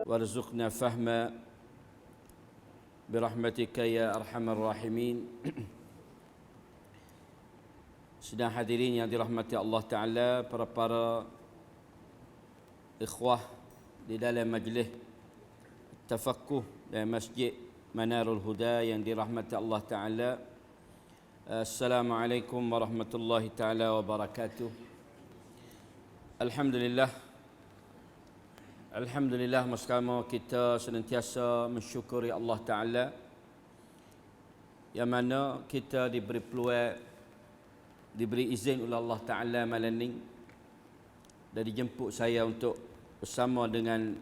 وارزقنا فهما برحمتك يا أرحم الراحمين. Sedang hadirin yang dirahmati Allah Ta'ala, para ikhwah di dalam majlis tafaqquh dalam Masjid Manarul Huda yang dirahmati Allah Ta'ala. Assalamualaikum warahmatullahi ta'ala wabarakatuh. Alhamdulillah, maskama kita senantiasa mensyukuri Allah Ta'ala yang mana kita diberi peluang, diberi izin oleh Allah Ta'ala malam ni dan dijemput saya untuk bersama dengan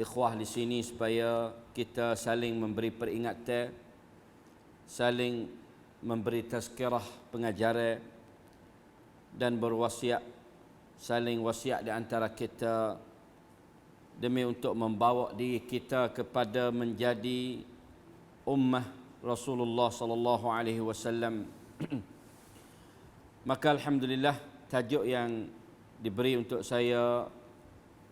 ikhwah di sini supaya kita saling memberi peringatan, saling memberi tazkirah pengajaran dan berwasiat, saling wasiat di antara kita demi untuk membawa diri kita kepada menjadi ummah Rasulullah sallallahu alaihi wasallam. Maka alhamdulillah, tajuk yang diberi untuk saya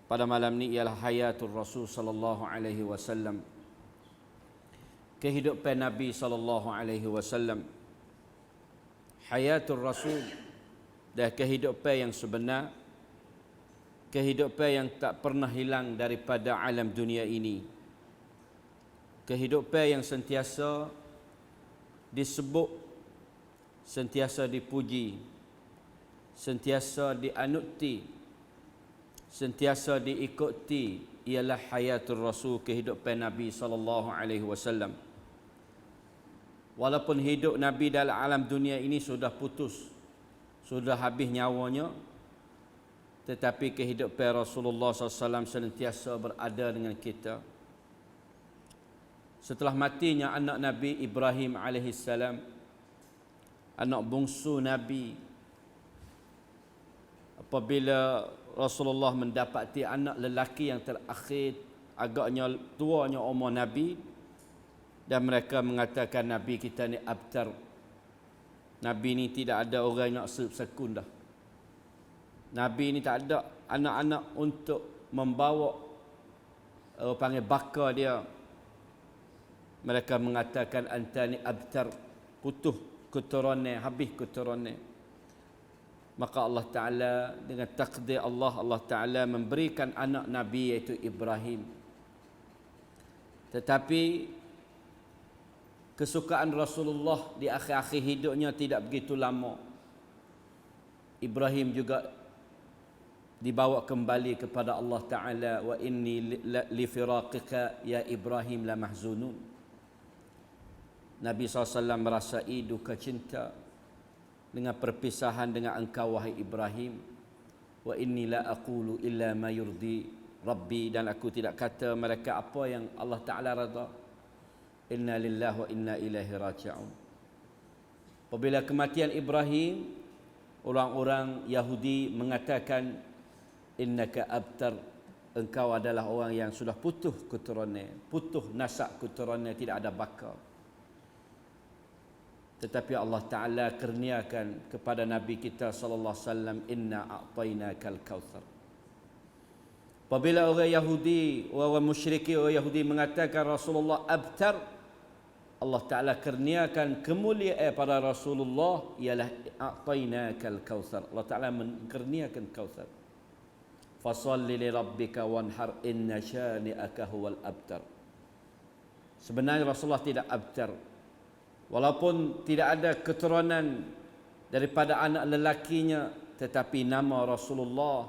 pada malam ni ialah Hayatul Rasul sallallahu alaihi wasallam. Kehidupan Nabi sallallahu alaihi wasallam. Hayatul Rasul dan kehidupan yang sebenar, kehidupan yang tak pernah hilang daripada alam dunia ini. Kehidupan yang sentiasa disebut, sentiasa dipuji, sentiasa dianuti, sentiasa diikuti ialah hayatul Rasul, kehidupan Nabi sallallahu alaihi wasallam. Walaupun hidup Nabi dalam alam dunia ini sudah putus, sudah habis nyawanya, tetapi kehidupan Rasulullah SAW senantiasa berada dengan kita. Setelah matinya anak Nabi Ibrahim alaihissalam, anak bungsu Nabi, apabila Rasulullah mendapati anak lelaki yang terakhir, agaknya tuanya umur Nabi, dan mereka mengatakan Nabi kita ni abtar, Nabi ni tidak ada orang nak sekun dah, Nabi ni tak ada anak-anak untuk membawa panggil baka dia. Mereka mengatakan anta ni abtar, putuh keturunan, habis keturunan. Maka Allah Ta'ala dengan takdir Allah Ta'ala memberikan anak Nabi iaitu Ibrahim. Tetapi kesukaan Rasulullah di akhir-akhir hidupnya tidak begitu lama. Ibrahim juga dibawa kembali kepada Allah Ta'ala. Wa inni li firaqika ya Ibrahim la mahzunun. Nabi SAW merasai duka cinta dengan perpisahan dengan engkau wahai Ibrahim. Wa inni la aqulu illa ma yurdi Rabbi, dan aku tidak kata mereka apa yang Allah Ta'ala rada. Inna lillahi wa inna ilaihi raji'un. Apabila kematian Ibrahim, orang-orang Yahudi mengatakan innaka abtar, engkau adalah orang yang sudah putus keturunan, putus nasab keturunan, tidak ada bakal. Tetapi Allah Ta'ala kurniakan kepada Nabi kita sallallahu alaihi wasallam, inna a'tainakal kautsar. Apabila orang Yahudi, orang musyrikin, orang Yahudi mengatakan Rasulullah abtar, Allah Ta'ala kurniakan kemuliaan pada Rasulullah ialah a'tainakal kautsar. Allah Ta'ala kurniakan kautsar. Fasalli li rabbika wanhar inna syani'aka huwal abtar. Sebenarnya Rasulullah tidak abtar. Walaupun tidak ada keturunan daripada anak lelakinya, tetapi nama Rasulullah,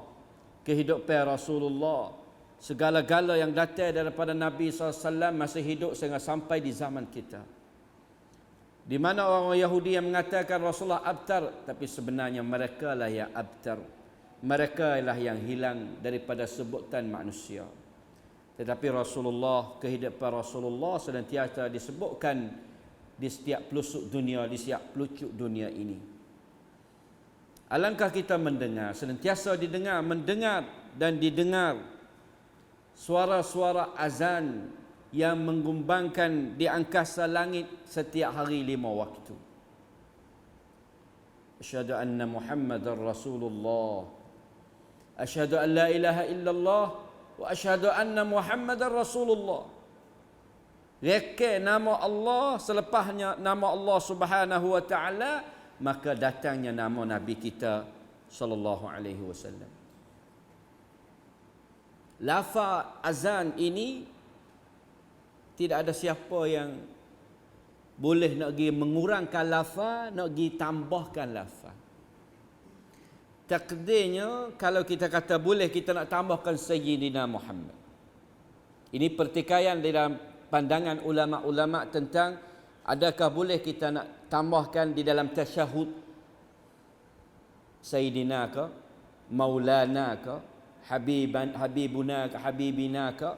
kehidupan Rasulullah, segala-gala yang datang daripada Nabi SAW masih hidup sehingga sampai di zaman kita. Di mana orang Yahudi yang mengatakan Rasulullah abtar, tapi sebenarnya mereka lah yang abtar. Mereka lah yang hilang daripada sebutan manusia. Tetapi Rasulullah, kehidupan Rasulullah senantiasa disebutkan di setiap pelosok dunia, di setiap pelupuk dunia ini. Alangkah kita mendengar, senantiasa mendengar dan didengar suara-suara azan yang menggumbangkan di angkasa langit setiap hari 5 waktu. Asyhadu anna Muhammadar Rasulullah. Asyhadu an la ilaha illallah wa asyhadu anna Muhammadar Rasulullah. Reka nama Allah selepasnya nama Allah Subhanahu wa taala, maka datangnya nama Nabi kita sallallahu alaihi wasallam. Lafaz azan ini tidak ada siapa yang boleh nak pergi mengurangkan lafaz, nak pergi tambahkan lafaz. Takdirnya kalau kita kata boleh, kita nak tambahkan Sayyidina Muhammad. Ini pertikaian di dalam pandangan ulama-ulama tentang adakah boleh kita nak tambahkan di dalam tasyahud Sayyidina ke, Maulana ke, Habibuna ke, Habibina ke.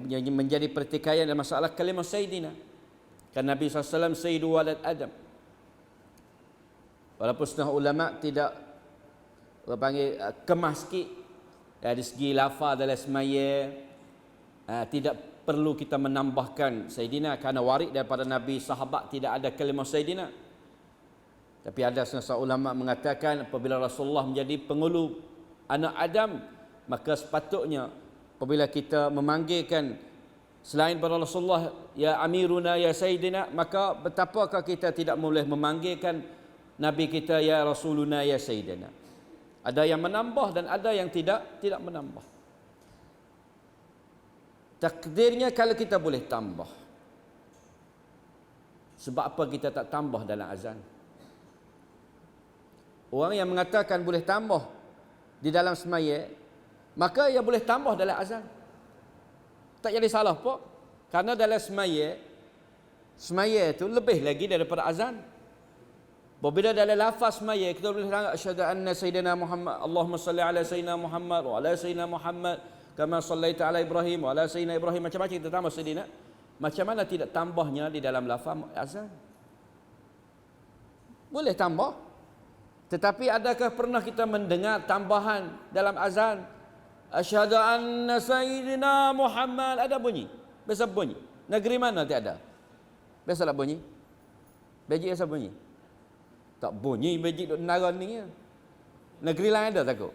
Yang menjadi pertikaian dalam masalah kalimah Sayyidina. Kan Nabi SAW Sayyidu Walad Adam. Walaupun setengah ulama tidak panggil kemas sikit dari segi lafaz dalam semaya, tidak perlu kita menambahkan Sayyidina kerana warid daripada Nabi sahabat tidak ada kalimah Sayyidina. Tapi ada setengah ulama mengatakan apabila Rasulullah menjadi pengulu anak Adam, maka sepatutnya apabila kita memanggilkan selain pada Rasulullah ya Amiruna ya Sayyidina, maka betapakah kita tidak boleh memanggilkan Nabi kita ya Rasuluna ya Sayyidina. Ada yang menambah dan ada yang tidak menambah. Takdirnya kalau kita boleh tambah. Sebab apa kita tak tambah dalam azan? Orang yang mengatakan boleh tambah di dalam semaya, maka ia boleh tambah dalam azan. Tak jadi salah apa? Karena dalam semaya itu lebih lagi daripada azan. Apabila dalam lafaz semaya kita boleh kata asyhadu anna sayyidina Muhammad, Allahumma salli ala sayyidina Muhammad wa ala sayyidina Muhammad kama sallaita ala Ibrahim wa ala sayyidina Ibrahim, macam-macam kita tambah sayyidina. Macam mana tidak tambahnya di dalam lafaz azan? Boleh tambah. Tetapi adakah pernah kita mendengar tambahan dalam azan? Asyhadu anna sayyidina Muhammad, ada bunyi. Biasa bunyi. Negeri mana tak ada? Biasalah bunyi. Bejik biasa bunyi. Tak bunyi bejik duk negara ni. Negeri lain ada takut?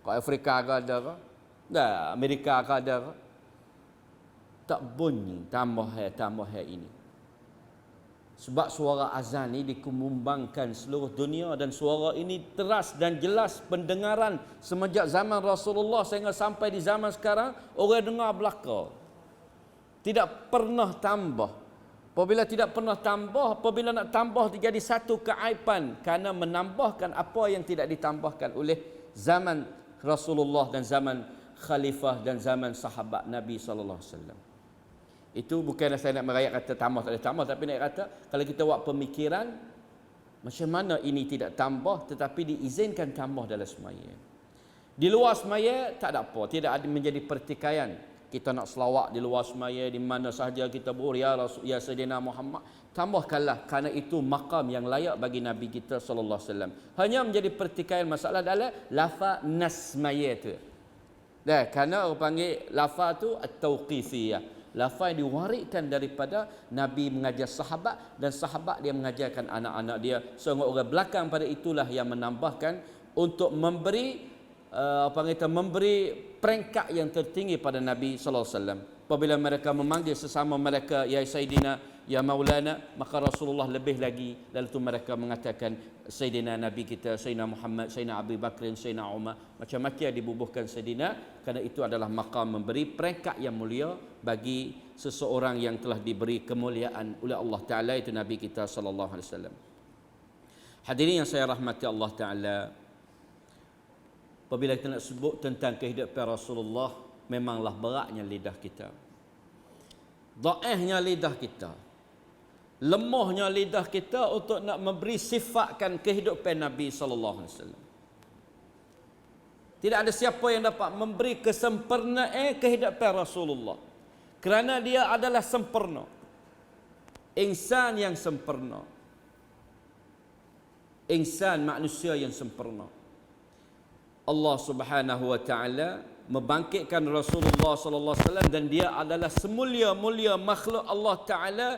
Kat Afrika ke ada ke? Dah, Amerika ke ada ke? Tak bunyi tambah ini. Sebab suara azan ini dikembangkan seluruh dunia dan suara ini teras dan jelas pendengaran semenjak zaman Rasulullah sehingga sampai di zaman sekarang orang dengar belaka. Tidak pernah tambah. Apabila tidak pernah tambah, apabila nak tambah jadi satu keaiban kerana menambahkan apa yang tidak ditambahkan oleh zaman Rasulullah dan zaman khalifah dan zaman sahabat Nabi sallallahu alaihi wasallam. Itu bukanlah saya nak merayak kata tambah tak ada tambah, tapi nak kata kalau kita buat pemikiran macam mana ini tidak tambah tetapi diizinkan tambah dalam semaya. Di luar semaya tak ada apa, tidak ada menjadi pertikaian. Kita nak selawat di luar semaya di mana sahaja kita ya Rasul ya Sayyidina Muhammad, tambahkanlah kerana itu makam yang layak bagi Nabi kita sallallahu alaihi wasallam. Hanya menjadi pertikaian masalah dalam lafaz nas semaya tu. Dah kerana orang panggil lafaz tu at-tauqifiyah. Lafaz yang diwariskan daripada Nabi mengajar sahabat dan sahabat dia mengajarkan anak-anak dia. Sehingga orang belakang pada itulah yang menambahkan untuk memberi memberi peringkat yang tertinggi pada Nabi sallallahu alaihi wasallam. Apabila mereka memanggil sesama mereka ya Sayyidina ya Maulana, maka Rasulullah lebih lagi lalu tu mereka mengatakan Sayyidina Nabi kita Sayyidina Muhammad, Sayyidina Abu Bakr, Sayyidina Umar, macam-macam dibubuhkan Sayyidina kerana itu adalah maqam memberi peringkat yang mulia bagi seseorang yang telah diberi kemuliaan oleh Allah Taala, itu Nabi kita sallallahu alaihi wasallam. Hadirin yang saya rahmati Allah Taala, apabila kita nak sebut tentang kehidupan Rasulullah, memanglah beratnya lidah kita. Dhaifnya lidah kita. Lemahnya lidah kita untuk nak memberi sifatkan kehidupan Nabi sallallahu alaihi wasallam. Tidak ada siapa yang dapat memberi kesempurnaan kehidupan Rasulullah. Kerana dia adalah sempurna. Insan yang sempurna. Insan manusia yang sempurna. Allah Subhanahu wa taala membangkitkan Rasulullah sallallahu alaihi wasallam dan dia adalah semulia-mulia makhluk Allah Taala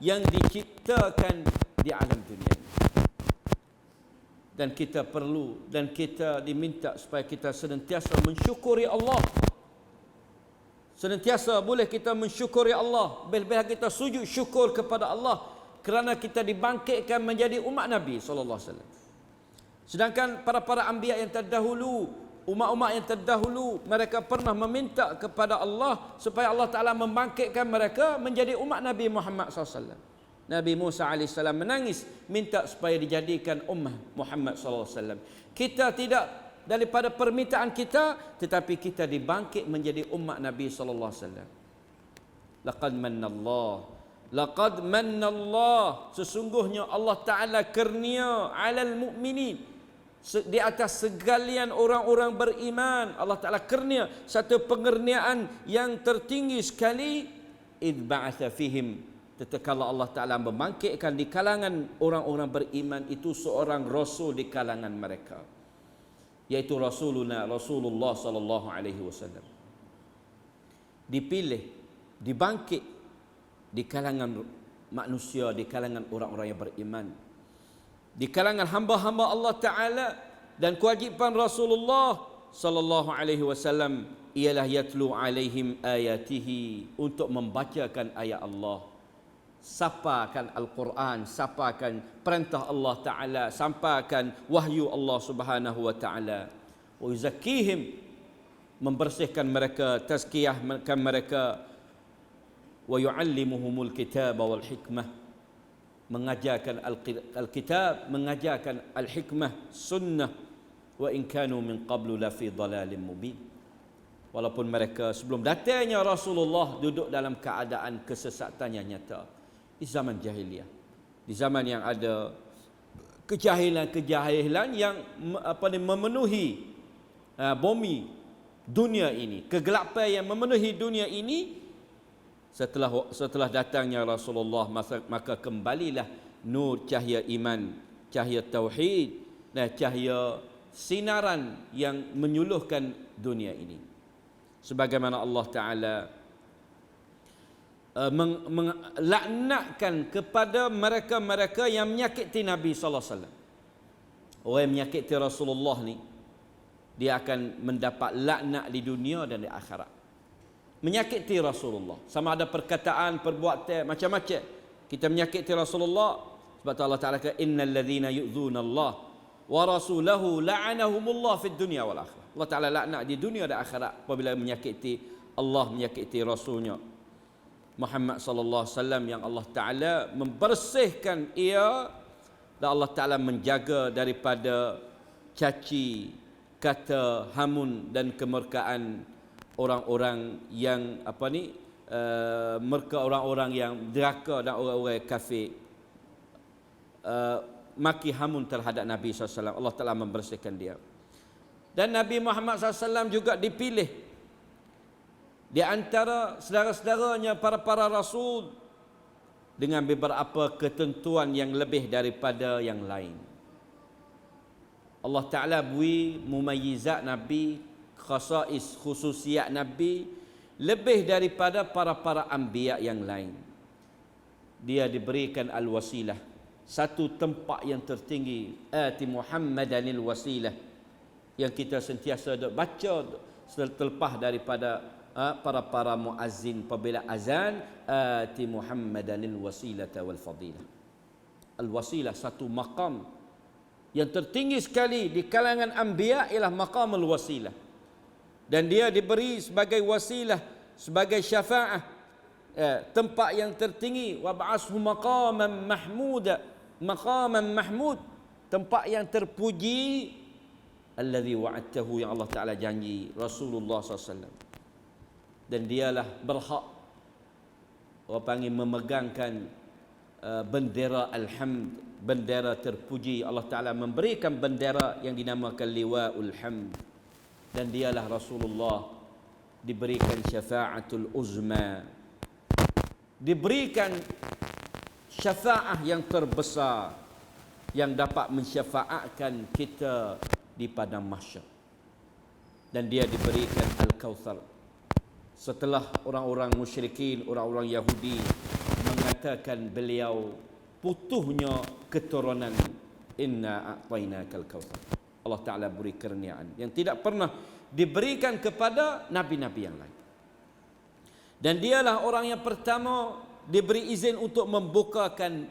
yang diciptakan di alam dunia. Dan kita perlu dan kita diminta supaya kita senantiasa mensyukuri Allah Senantiasa boleh kita mensyukuri Allah, lebih-lebih kita sujud syukur kepada Allah kerana kita dibangkitkan menjadi umat Nabi sallallahu alaihi wasallam. Sedangkan para anbiya yang terdahulu, umat-umat yang terdahulu, mereka pernah meminta kepada Allah supaya Allah Taala membangkitkan mereka menjadi umat Nabi Muhammad SAW. Nabi Musa AS menangis minta supaya dijadikan ummah Muhammad SAW. Kita tidak daripada permintaan kita, tetapi kita dibangkit menjadi umat Nabi SAW. Laqad manna Allah, sesungguhnya Allah Ta'ala kurnia alal mu'minin, di atas segalian orang-orang beriman. Allah Ta'ala kurnia satu pengerniaan yang tertinggi sekali. Idh ba'atha fihim, tatkala Allah Ta'ala membangkitkan di kalangan orang-orang beriman itu seorang rasul di kalangan mereka, yaitu Rasulullah sallallahu alaihi wasallam. Dipilih, dibangkit di kalangan manusia, di kalangan orang-orang yang beriman, di kalangan hamba-hamba Allah Ta'ala. Dan kewajipan Rasulullah sallallahu alaihi wasallam ialah yatlu alaihim ayatihi, untuk membacakan ayat Allah, sampaikan Al-Quran, sampaikan perintah Allah Ta'ala, sampaikan wahyu Allah Subhanahu wa Ta'ala. Wa yuzakkihim, membersihkan mereka, tazkiyahkan mereka. Wa yu'allimuhumul kitaba wal hikmah, mengajarkan Alkitab, mengajarkan Al-Hikmah, Sunnah. Wa in kanu min qablu la fi dhalalin mubin, walaupun mereka sebelum datangnya Rasulullah duduk dalam keadaan kesesatan yang nyata. Di zaman jahiliyah, di zaman yang ada kejahilan yang memenuhi bumi dunia ini, kegelapan yang memenuhi dunia ini. Setelah datangnya Rasulullah, maka kembalilah nur, cahaya iman, cahaya tauhid, dan cahaya sinaran yang menyuluhkan dunia ini. Sebagaimana Allah Ta'ala melaknatkan kepada mereka-mereka yang menyakiti Nabi sallallahu alaihi wasallam. Orang yang menyakiti Rasulullah ni, dia akan mendapat laknat di dunia dan di akhirat. Menyakiti Rasulullah, sama ada perkataan, perbuatan, macam-macam. Kita menyakiti Rasulullah, sebab Allah Ta'ala kata innal ladzina yu'dzuna Allah wa rasulahu la'anahumullah fid dunya wal akhirah. Allah Ta'ala laknat di dunia dan akhirat apabila menyakiti Allah, menyakiti Rasulnya Muhammad sallallahu alaihi wasallam, yang Allah Ta'ala membersihkan ia, dan Allah Ta'ala menjaga daripada caci, kata, hamun dan kemurkaan orang-orang yang mereka orang-orang yang deraka dan orang-orang kafir, maki hamun terhadap Nabi SAW. Allah Ta'ala membersihkan dia. Dan Nabi Muhammad SAW juga dipilih di antara saudara-saudaranya para rasul dengan beberapa ketentuan yang lebih daripada yang lain. Allah Ta'ala beri mumayyizat Nabi, khasais, khususiat Nabi lebih daripada para anbiya yang lain. Dia diberikan al-wasilah, satu tempat yang tertinggi, ati Muhammadanil wasilah, yang kita sentiasa baca terlepas daripada para muazzin apabila azan, ati Muhammadanil wasilata wal fadilah. Al-wasilah satu maqam yang tertinggi sekali di kalangan anbiya, ialah maqamul wasilah. Dan dia diberi sebagai wasilah, sebagai syafaah, tempat yang tertinggi. Wa ba'ashu maqaman mahmuda, maqaman mahmud, tempat yang terpuji. Alladhi wa'adtahu, yang Allah Ta'ala janji Rasulullah SAW. Dan dialah berhak, orang panggil, memegangkan bendera alhamd, bendera terpuji. Allah Ta'ala memberikan bendera yang dinamakan liwa'ul hamd. Dan dialah Rasulullah diberikan syafa'atul uzma, diberikan syafa'ah yang terbesar, yang dapat mensyafa'atkan kita di padang mahsyar. Dan dia diberikan Al-Kautsar. Setelah orang-orang musyrikin, orang-orang Yahudi mengatakan beliau putuhnya keturunan, inna a'tainakal kautsar. Allah Ta'ala beri kurniaan yang tidak pernah diberikan kepada nabi-nabi yang lain. Dan dialah orang yang pertama diberi izin untuk membukakan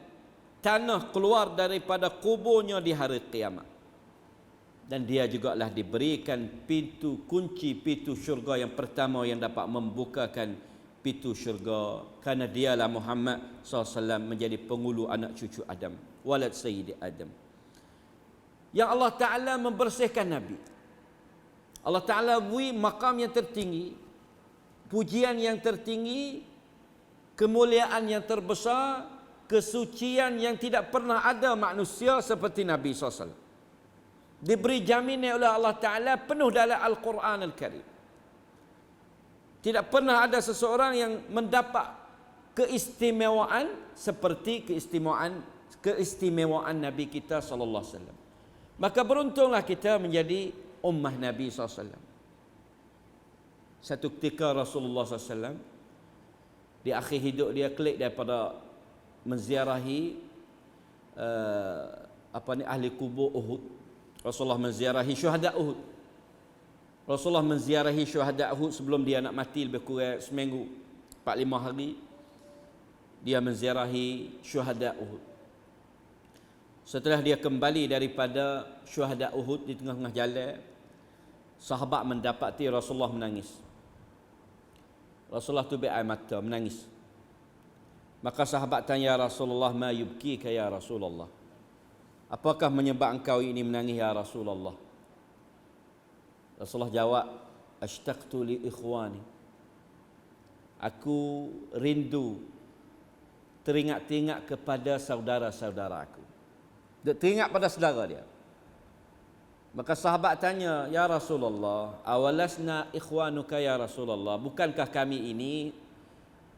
tanah keluar daripada kuburnya di hari kiamat. Dan dia juga lah diberikan kunci pintu syurga yang pertama yang dapat membukakan pintu syurga, kerana dialah Muhammad SAW menjadi penghulu anak cucu Adam, walad Sayyidi Adam. Yang Allah Ta'ala membersihkan Nabi. Allah Ta'ala beri makam yang tertinggi, pujian yang tertinggi, kemuliaan yang terbesar, kesucian yang tidak pernah ada manusia seperti Nabi SAW. Diberi jaminan oleh Allah Ta'ala penuh dalam Al-Quran Al-Karim. Tidak pernah ada seseorang yang mendapat keistimewaan seperti keistimewaan Nabi kita sallallahu alaihi wasallam. Maka beruntunglah kita menjadi ummah Nabi sallallahu alaihi wasallam. Satu ketika Rasulullah sallallahu alaihi wasallam di akhir hidup dia klik daripada menziarahi ahli kubur Uhud. Rasulullah menziarahi syuhada Uhud. Rasulullah menziarahi syuhada Uhud sebelum dia nak mati, lebih kurang seminggu, 4-5 hari. Dia menziarahi syuhada Uhud. Setelah dia kembali daripada syuhada Uhud, di tengah-tengah jalan, sahabat mendapati Rasulullah menangis. Rasulullah tu berair mata, menangis. Maka sahabat tanya Rasulullah, ma yubkika ya Rasulullah? Apakah menyebab engkau ini menangis ya Rasulullah? Rasulullah jawab, ashtaqtu li ikhwani. Aku rindu, teringat-ingat kepada saudara-saudara aku. Dia teringat pada saudara dia. Maka sahabat tanya, ya Rasulullah, awalasna ikhwanuka ya Rasulullah? Bukankah kami ini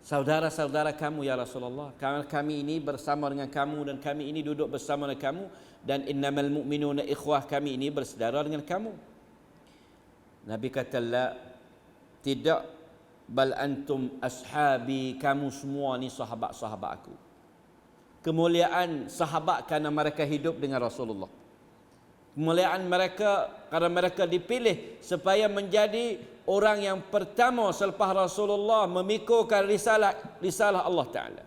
saudara-saudara kamu ya Rasulullah? Kami ini bersama dengan kamu dan kami ini duduk bersama dengan kamu, dan innamal mu'minuna ikhwah, kami ini bersaudara dengan kamu. Nabi kata, la, tidak, bal antum ashabi, kamu semua ni sahabat-sahabat aku. Kemuliaan sahabat kerana mereka hidup dengan Rasulullah. Kemuliaan mereka kerana mereka dipilih supaya menjadi orang yang pertama selepas Rasulullah memikulkan risalah Allah Ta'ala.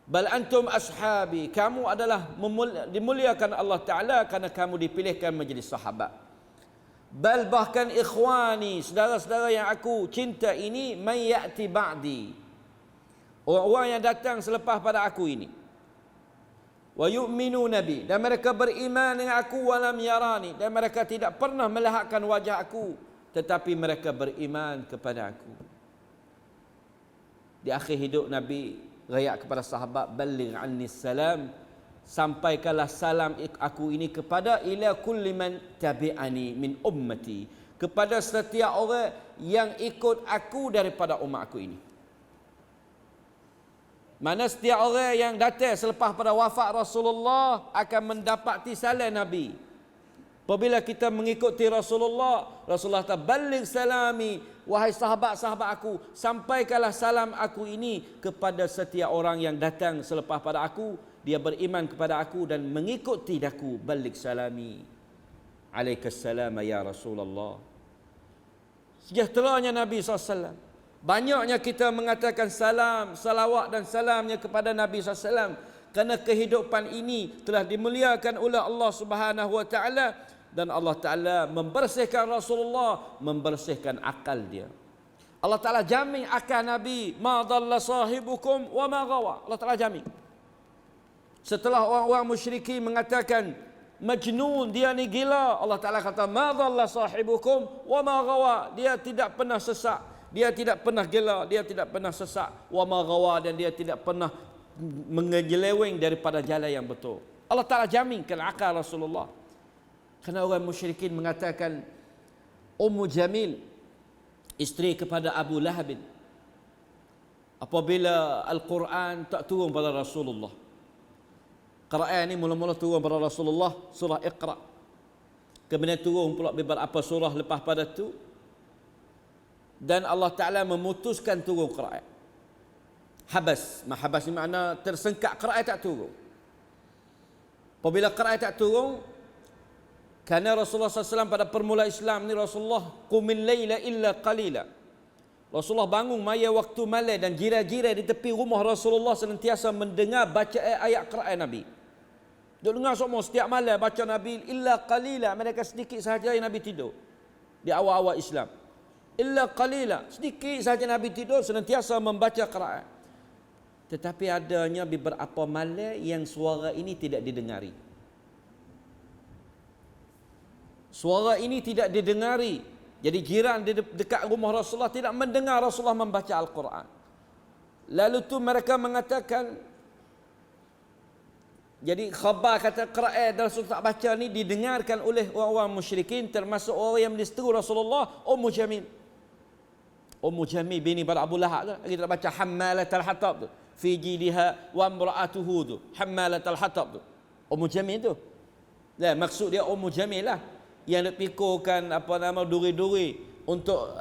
Bal antum ashabi, kamu adalah dimuliakan Allah Ta'ala kerana kamu dipilihkan menjadi sahabat. Bal bahkan ikhwani, saudara-saudara yang aku cinta ini, man ya'ti ba'di, orang-orang yang datang selepas pada aku ini. Wa yu'minu nabi, dan mereka beriman dengan aku, walam yarani, dan mereka tidak pernah melihatkan wajah aku, tetapi mereka beriman kepada aku. Di akhir hidup Nabi rayak kepada sahabat, balligh anni salam, sampaikanlah salam aku ini kepada ila kulli man tabi'ani min ummati, kepada setiap orang yang ikut aku daripada umat aku ini. Mana setiap orang yang datang selepas pada wafat Rasulullah akan mendapati salam Nabi. Apabila kita mengikuti Rasulullah, Rasulullah kata, balligh salami, wahai sahabat-sahabat aku, sampaikanlah salam aku ini kepada setiap orang yang datang selepas pada aku, dia beriman kepada aku dan mengikuti aku. Balligh salami, alaikassalam ya Rasulullah. Sejahteranya Nabi SAW. Banyaknya kita mengatakan salam, salawat dan salamnya kepada Nabi SAW, kerana kehidupan ini telah dimuliakan oleh Allah Subhanahu wa taala, dan Allah Taala membersihkan Rasulullah, membersihkan akal dia. Allah Taala jamin akal Nabi, ma dhalla sahibukum wa ma ghawa. Allah Taala jamin. Setelah orang-orang musyriki mengatakan majnun, dia ni gila, Allah Taala kata ma dhalla sahibukum wa ma ghawa, dia tidak pernah sesat, dia tidak pernah gila, dia tidak pernah sesat, wa ma ghawa, dan dia tidak pernah mengeleweng daripada jalan yang betul. Allah Taala jaminkan akal Rasulullah. Kerana orang musyrikin mengatakan Ummu Jamil, isteri kepada Abu Lahab, apabila Al-Quran tak turun pada Rasulullah, Quran ni mula-mula turun pada Rasulullah surah Iqra, kemudian turun pula beberapa surah lepas pada tu, dan Allah Ta'ala memutuskan turun Quran. Habas ni makna tersengkat, Quran tak turun. Apabila Quran tak turun, kerana Rasulullah SAW pada permula Islam ni, Rasulullah qumil layla illa qalila, Rasulullah bangun maya waktu malam dan jiran-jiran di tepi rumah Rasulullah senantiasa mendengar baca ayat Quran Nabi. Duk dengar semua setiap malam baca Nabi, illa qalila, mereka sedikit sahaja yang Nabi tidur di awal-awal Islam. Illa qalila, sedikit sahaja Nabi tidur senantiasa membaca Quran. Tetapi adanya beberapa malam yang suara ini tidak didengari. Suara ini tidak didengari. Jadi jiran di dekat rumah Rasulullah tidak mendengar Rasulullah membaca Al-Quran. Lalu tu mereka mengatakan, jadi khabar kata Quran dan Rasul tak baca ni didengarkan oleh orang-orang musyrikin, termasuk orang yang menyeru Rasulullah, Ummu Jamil. Ummu Jamil bini pada Abu Lahab tu, kita baca hammalatal hatab tu, fi jiliha wa imra'atuhu tu, hammalatal hatab tu. Ummu Jamil tu. Nah, maksud dia Ummu Jamil lah, yang nak pikulkan apa nama duri-duri untuk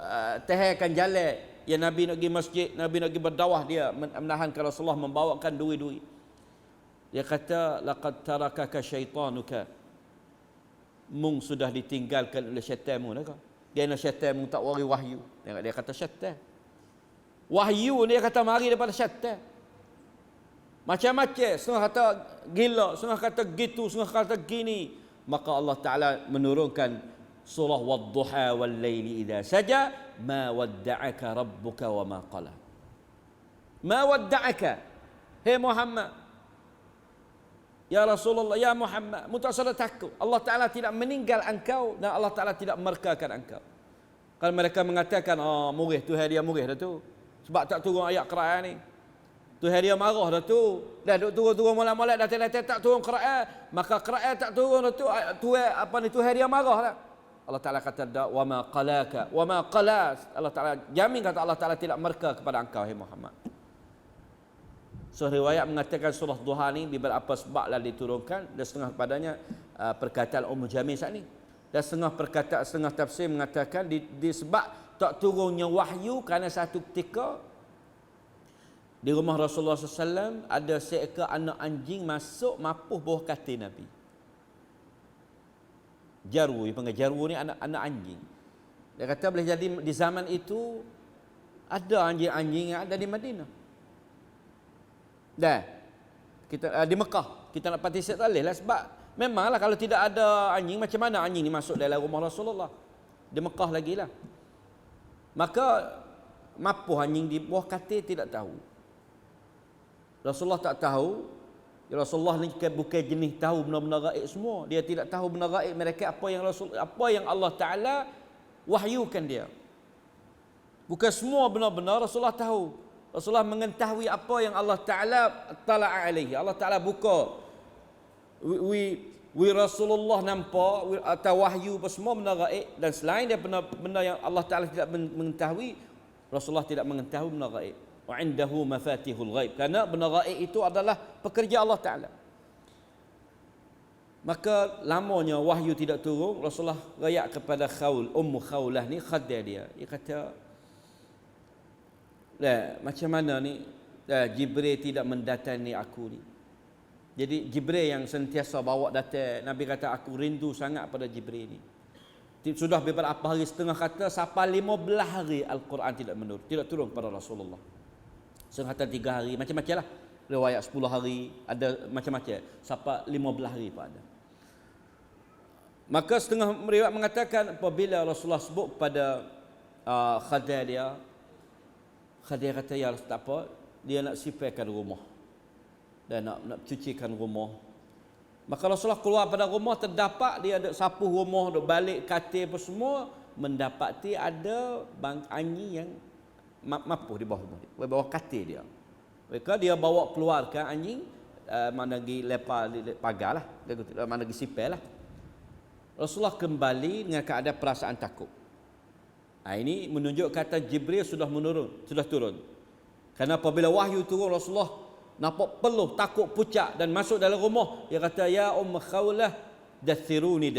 tahankan jalan yang Nabi nak pergi masjid, Nabi nak pergi berdakwah, dia menahankan Rasulullah membawakan duri-duri. Dia kata laqad tarakaka syaitanuka, mung sudah ditinggalkan oleh syaitanmu dah kau. Dia nak syaitanmu tak wari wahyu. Dia kata syaitan. Wahyu dia kata mari daripada syaitan. Macam-macam, setengah kata gila, setengah kata gitu, setengah kata gini. Maka Allah Ta'ala menurunkan surah Wadduha wal laili idza saja, ma wadda'aka rabbuka wa ma qala. Ma wadda'aka, hai Muhammad, ya Rasulullah, ya Muhammad, mu tak usah takut. Allah Ta'ala tidak meninggal engkau dan Allah Ta'ala tidak merkakan engkau. Kalau mereka mengatakan, murih, Tuhan dia murih dah tu, sebab tak turun ayat Quran ni. Tuhan dia marah dah tu. Dah duk turun-turun molek-molek datang-datang tak turun Quran, maka Quran tak turun dah tu. Tuhan apa ni, Tuhan dia marah dah. Allah Taala kata wa ma qalaka wa ma qalas. Allah Taala jamin kata Allah Taala tidak murka kepada engkau hai Muhammad. So riwayat mengatakan surah Duha ni beberapa sebablah diturunkan, dan setengah padanya perkataan Ummu Jamil saat ni. Dan setengah tafsir mengatakan disebab tak turunnya wahyu kerana satu ketika di rumah Rasulullah SAW ada seekor anak anjing masuk mapuh bawah katil Nabi. Jarwu, dia panggil jarwu ni anak anjing. Dia kata boleh jadi di zaman itu ada anjing-anjing yang ada di Madinah. Dah kita di Mekah kita nak partisipasi tak boleh lah, sebab memanglah kalau tidak ada anjing, macam mana anjing ni masuk dalam rumah Rasulullah? Di Mekah lagi lah. Maka mapuh anjing di bawah katil tidak tahu. Rasulullah tak tahu. Rasulullah ni bukan jenis tahu benar-benar gaib semua. Dia tidak tahu benar gaib mereka apa yang Allah Taala wahyukan dia. Bukan semua benar-benar Rasulullah tahu. Rasulullah mengetahui apa yang Allah Taala tala'a alaihi. Allah Taala buka. Rasulullah nampak atau wahyu apa semua benda gaib, dan selain dia benda yang Allah Taala tidak mengetahui, Rasulullah tidak mengetahui benda gaib. Wa indahu mafatihul ghaib, kerana benda gaib itu adalah pekerja Allah Taala. Maka lamanya wahyu tidak turun, Rasulullah rayak kepada Ummu Khawlah ni, khadir dia. Dia kata, "Lah, macam mana ni? Jibril tidak mendatangi aku ni." Jadi Jibril yang sentiasa bawa datang. Nabi kata aku rindu sangat pada Jibril ni. Sudah beberapa hari, setengah kata sampai 15 hari Al-Quran tidak turun kepada Rasulullah. Setengah kata 3 hari, macam-macam lah. Riwayat 10 hari, ada macam-macam. Sampai 15 hari pun ada. Maka setengah riwayat mengatakan apabila Rasulullah sebut kepada Khadir dia, Khadir kata, ya tak apa, dia nak sipirkan rumah dan nak cucikan rumah. Maka Rasulullah keluar pada rumah, terdapat dia ada sapu rumah, duk balik katil apa semua, mendapati ada anjing yang mapuh di bawah rumah dia, di bawah katil dia. Maka dia bawa keluarkan anjing, mana pergi lepas pagar lah, mana pergi sipir lah. Rasulullah kembali dengan keadaan perasaan takut. Ini menunjuk kata Jibril sudah turun. Kerana apabila wahyu turun, Rasulullah nampak peluh, takut, pucat dan masuk dalam rumah. Dia kata, ya Khawlah, dathiruni.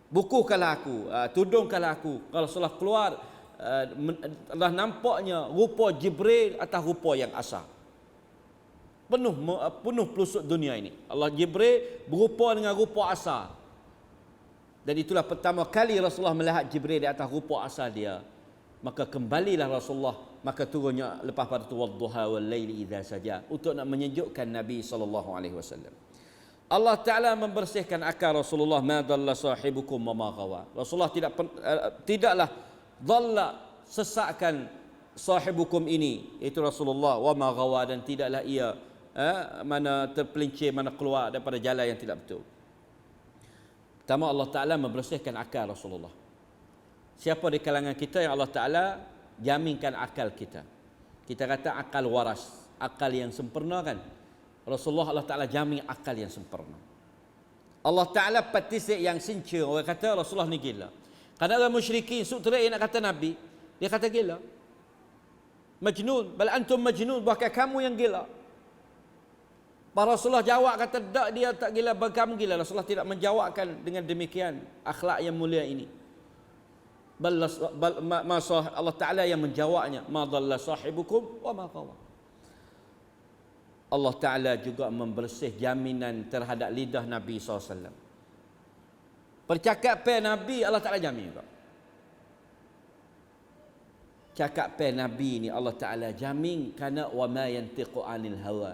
Bukukanlah aku, tudungkanlah aku. Kalau Rasulullah keluar, telah nampaknya rupa Jibril atas rupa yang asal. Penuh pelusuk dunia ini. Allah Jibril berupa dengan rupa asal. Dan itulah pertama kali Rasulullah melihat Jibril di atas rupa asal dia. maka kembalilah Rasulullah, maka turunnya lepas pada tu wadduha wal laili idza saja, untuk nak menyejukkan Nabi sallallahu alaihi wasallam. Allah Taala membersihkan akal Rasulullah, ma dalla sahibukum wa ma ghawa. Rasulullah tidaklah dhalla, sesatkan sahibukum ini, iaitu Rasulullah, wa ma ghawa, dan tidaklah ia mana terpelincir, mana keluar daripada jalan yang tidak betul. Pertama, Allah Taala membersihkan akal Rasulullah. Siapa di kalangan kita yang Allah Taala jaminkan akal kita? Kita kata akal waras, akal yang sempurna kan? Rasulullah Allah Taala jamin akal yang sempurna. Allah Taala patisik yang sincere. Orang kata Rasulullah ni gila. Kadang orang musyrikin sutera nak kata Nabi, dia kata gila. Majnun, bal antum majnun, bahkan kamu yang gila. Para Rasulullah jawab kata tak, dia tak gila, kamu gila. Rasulullah tidak menjawabkan dengan demikian akhlak yang mulia ini. Allah Ta'ala yang menjawabnya, ma dhalla sahibukum wa ma ghawa. Allah Ta'ala juga membersih jaminan terhadap lidah Nabi SAW. Percakapan Nabi Allah Ta'ala jamin juga. Cakapan Nabi ni Allah Ta'ala jamin, kerana wa ma yantiqu anil hawa.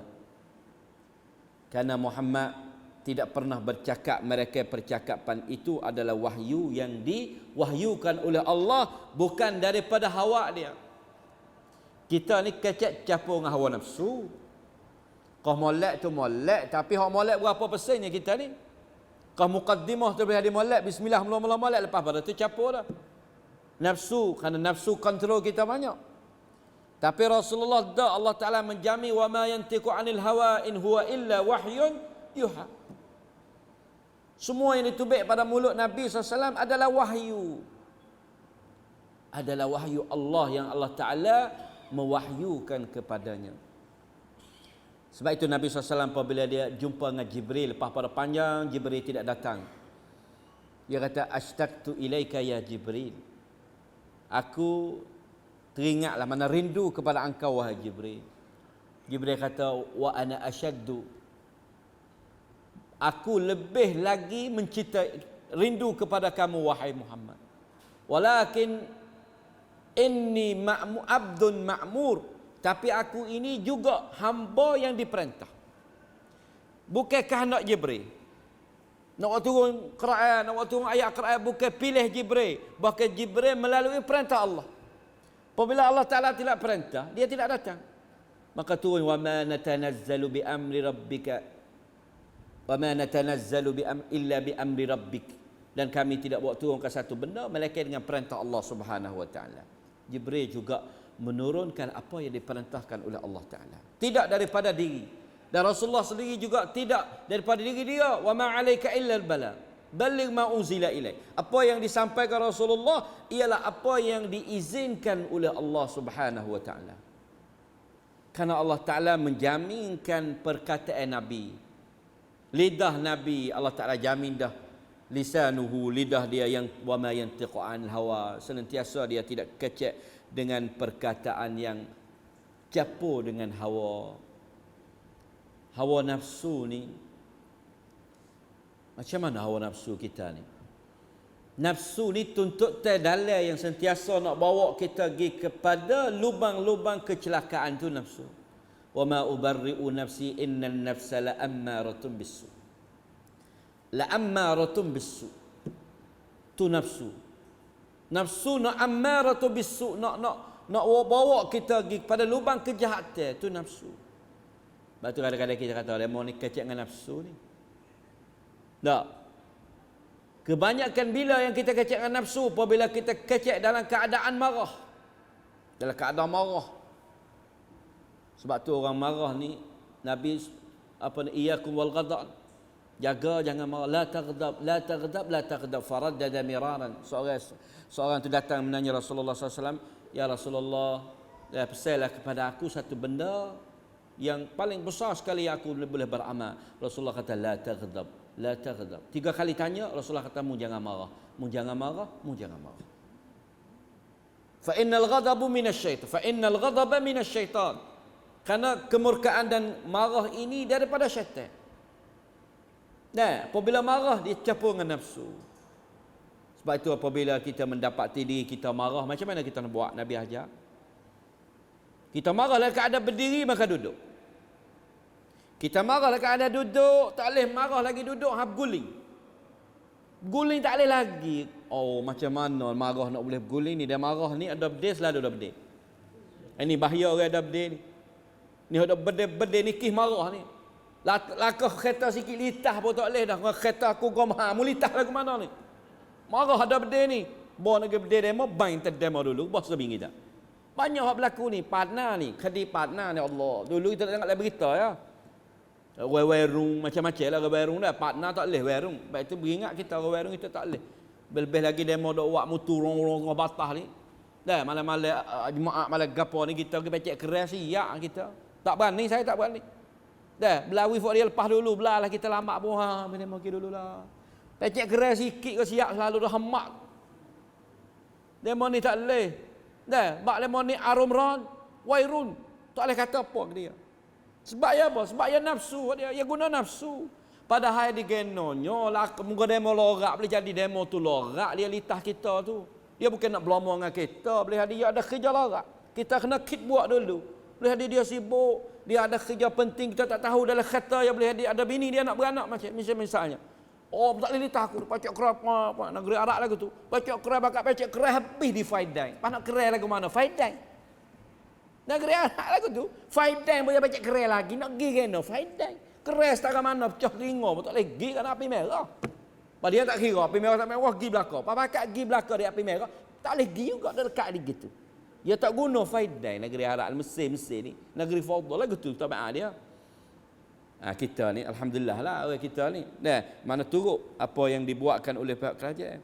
Kerana Muhammad tidak pernah bercakap, mereka percakapan itu adalah wahyu yang diwahyukan oleh Allah, bukan daripada hawa dia. Kita ni kecek campur dengan hawa nafsu. Kau molek tu molek, tapi hak molek berapa persennya kita ni? Kau muqaddimah tu boleh molek, bismillah mula-mula molek, lepas pada tu campur dah. Nafsu, kerana nafsu kontrol kita banyak. Tapi Rasulullah dah, Allah Ta'ala menjamin, wa ma yantiqu anil hawa in huwa illa wahyun yuha. Semua yang ditubik pada mulut Nabi SAW adalah wahyu. Adalah wahyu Allah yang Allah Ta'ala mewahyukan kepadanya. Sebab itu Nabi SAW apabila dia jumpa dengan Jibril, lepas pada panjang Jibril tidak datang, dia kata, ashtaqtu ilaika ya Jibril. Aku teringatlah, mana rindu kepada engkau wahai Jibril. Jibril kata, wa ana asyaddu. Aku lebih lagi mencintai, rindu kepada kamu wahai Muhammad. Walakin inni abdun ma'mur. Tapi aku ini juga hamba yang diperintah. Bukan kehendak Jibril. Nak turun Quran, nak turun ayat Quran, bukan pilih Jibril. Bahkan Jibril melalui perintah Allah. Apabila Allah Ta'ala tidak perintah, dia tidak datang. Maka turun, wa ma natanazzalu bi amri rabbika wa ma natanazzalu illa bi amri rabbik. Dan kami tidak buat turun ke satu benda melainkan dengan perintah Allah Subhanahu wa Ta'ala. Jibril juga menurunkan apa yang diperintahkan oleh Allah Ta'ala, tidak daripada diri. Dan Rasulullah sendiri juga tidak daripada diri dia. Wa ma 'alaika illa al-bala balligh ma unzila ilaik. Apa yang disampaikan Rasulullah ialah apa yang diizinkan oleh Allah Subhanahu wa Ta'ala. Karena Allah Ta'ala menjaminkan perkataan Nabi, lidah Nabi Allah Ta'ala jamin dah. Lisanuhu, lidah dia yang wa ma yantiqu anil hawa, senantiasa dia tidak kecek dengan perkataan yang campur dengan hawa. Hawa nafsu ni, macam mana hawa nafsu kita ni? Nafsu ni tuntut dalil yang sentiasa nak bawa kita pergi kepada lubang-lubang kecelakaan tu nafsu. Wa ma ubarri'u nafsi innan nafsa la ammaratun bisu. La ammaratun bisu. Tu nafsu. Nafsu nak ammaratu bisu, nak bawa kita pergi pada lubang kejahatan, tu nafsu. Sebab tu kadang-kadang kita kata, demo ni kecek dengan nafsu ni. Tak. Kebanyakan bila yang kita kecek dengan nafsu, apabila kita kecek dalam keadaan marah. Dalam keadaan marah. Sebab tu orang marah ni, Nabi iyyakum wal ghadab. Jaga jangan marah. La taghdab, la taghdab, la taghdab. Faraddada miraran. Seorang tu datang menanya Rasulullah SAW, ya Rasulullah, pesanlah kepada aku satu benda yang paling besar sekali aku boleh beramal. Rasulullah kata, la taghdab, la taghdab. 3 kali tanya, Rasulullah kata, mu jangan marah, mu jangan marah, mu jangan marah. Fa innal ghadabu minasyaitan, fa innal ghadaba minasyaitan. Karena kemurkaan dan marah ini daripada syaitan. Nah, apabila marah dia campur dengan nafsu. Sebab Sebab itu apabila kita mendapati diri kita marah, macam mana kita nak buat? Nabi ajar. Kita marah dalam keadaan berdiri, maka duduk. Kita marah dalam keadaan duduk, tak boleh marah lagi duduk, guling. Guling tak boleh lagi. Oh, macam mana marah nak boleh guling ni? Dia marah ni ada berdeh, selalu ada berdeh. Ini bahaya orang ada berdeh ni. Ni ada berdeh ni kih marah ni. Lakah kereta sikit litah pun tak boleh dah. Kereta aku gomha, mu litah lagu mana ni? Marah ada berdeh ni. Bawa nak berdeh demo, bain terdemo dulu, bos sebing kita. Banyak hak berlaku ni, partner ni, kedi partner ni Allah. Dulu kita tengok dalam berita ya. Werung macam-macam lah werung dah. Partner tak boleh werung. Baik itu beringat kita werung itu tak boleh. Lebih lagi demo dok wak mutu rong-rong batah ni. Dah malam-malam jemaah malam gapo ni kita pergi pecek keras siap kita. Tak berani, saya tak berani. Dah belawi fok dia lepas dulu, belalah kita lambat pun demo pergi dululah. Pecek keras sikit ke siap selalu dah hemat. Demo ni tak boleh. Dah bak demo ni arumran, wairun. Tak boleh kata apa ke dia. Sebab ya apa? Sebab ya nafsu dia, ya guna nafsu. Padahal di genonyo lah muka demo lorak boleh jadi demo tu lorak dia litah kita tu. Dia bukan nak berlama dengan kita, boleh dia ada kerja lorak. Kita kena kit buat dulu. Boleh dia sibuk, dia ada kerja penting kita tak tahu dalam kata ya boleh dia ada bini dia nak beranak macam misalnya. Oh, tak boleh litah aku pacak kerap apa negeri Arab lagu tu. Pacak kerap bakal pacak kerap habis di Faidai. Pas nak kerap lagu mana? Faidai. Negeri Arab lagu tu, Faidai boleh baca kerai lagi, nak pergi kena Faidai. Kerai setara mana pecah telinga, tak boleh pergi kan api merah. Padahal dia tak kira api merah tak merah, pergi belakang. Papakat pergi belakang dia api merah, tak boleh pergi juga dia dekat dia gitu. Dia tak guna Faidai negeri Arab, Mesir ni, negeri Fadl lagu tu tabiat dia. Kita ni alhamdulillah lah orang kita ni. Dah mana turut apa yang dibuatkan oleh pihak kerajaan.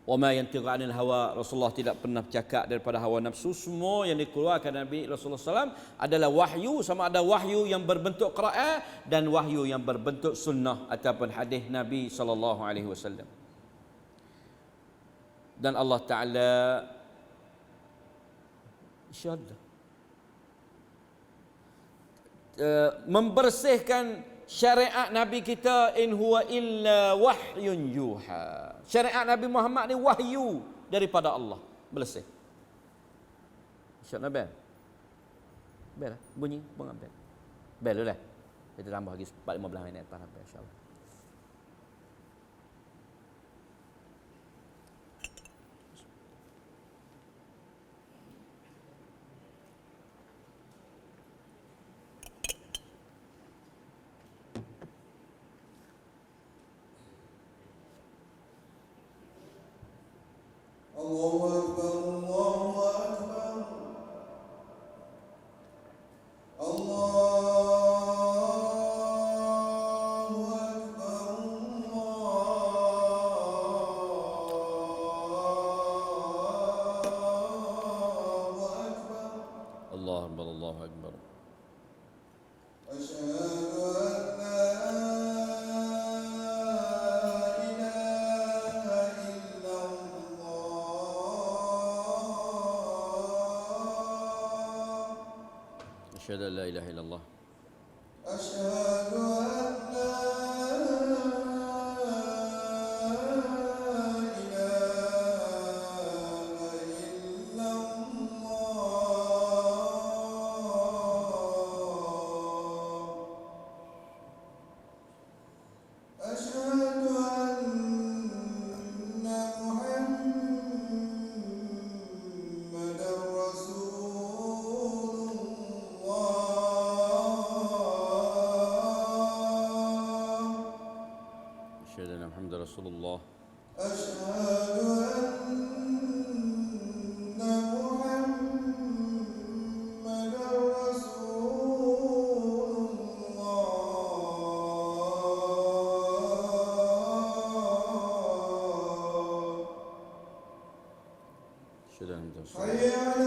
Wa ma yantiqu 'anil hawa, Rasulullah tidak pernah bercakap daripada hawa nafsu. Semua yang dikeluarkan Nabi Rasulullah SAW adalah wahyu, sama ada wahyu yang berbentuk Quran dan wahyu yang berbentuk sunnah ataupun hadis Nabi sallallahu alaihi wasallam. Dan Allah Taala insyaallah membersihkan syariat Nabi kita, in huwa illa wahyun yuha. Syariat Nabi Muhammad ni wahyu daripada Allah. Bersih. InsyaAllah bel. Bel lah. Bunyi. Bunga bel. Bel dulu lah. Kita tambah lagi 4-15 minit atas sampai insyaAllah. Allahu Akbar, Allahu Akbar. Allahu Akbar, Allahu Akbar, Allahu Akbar. Asyhadu an la Asyhadu an la ilaha illallah. Asyhadu an la ilaha illallah. Asyhadu anna Muhammadar Rasulullah. Asyhadu anna Muhammadar Rasulullah. Asyhadu anna Muhammadar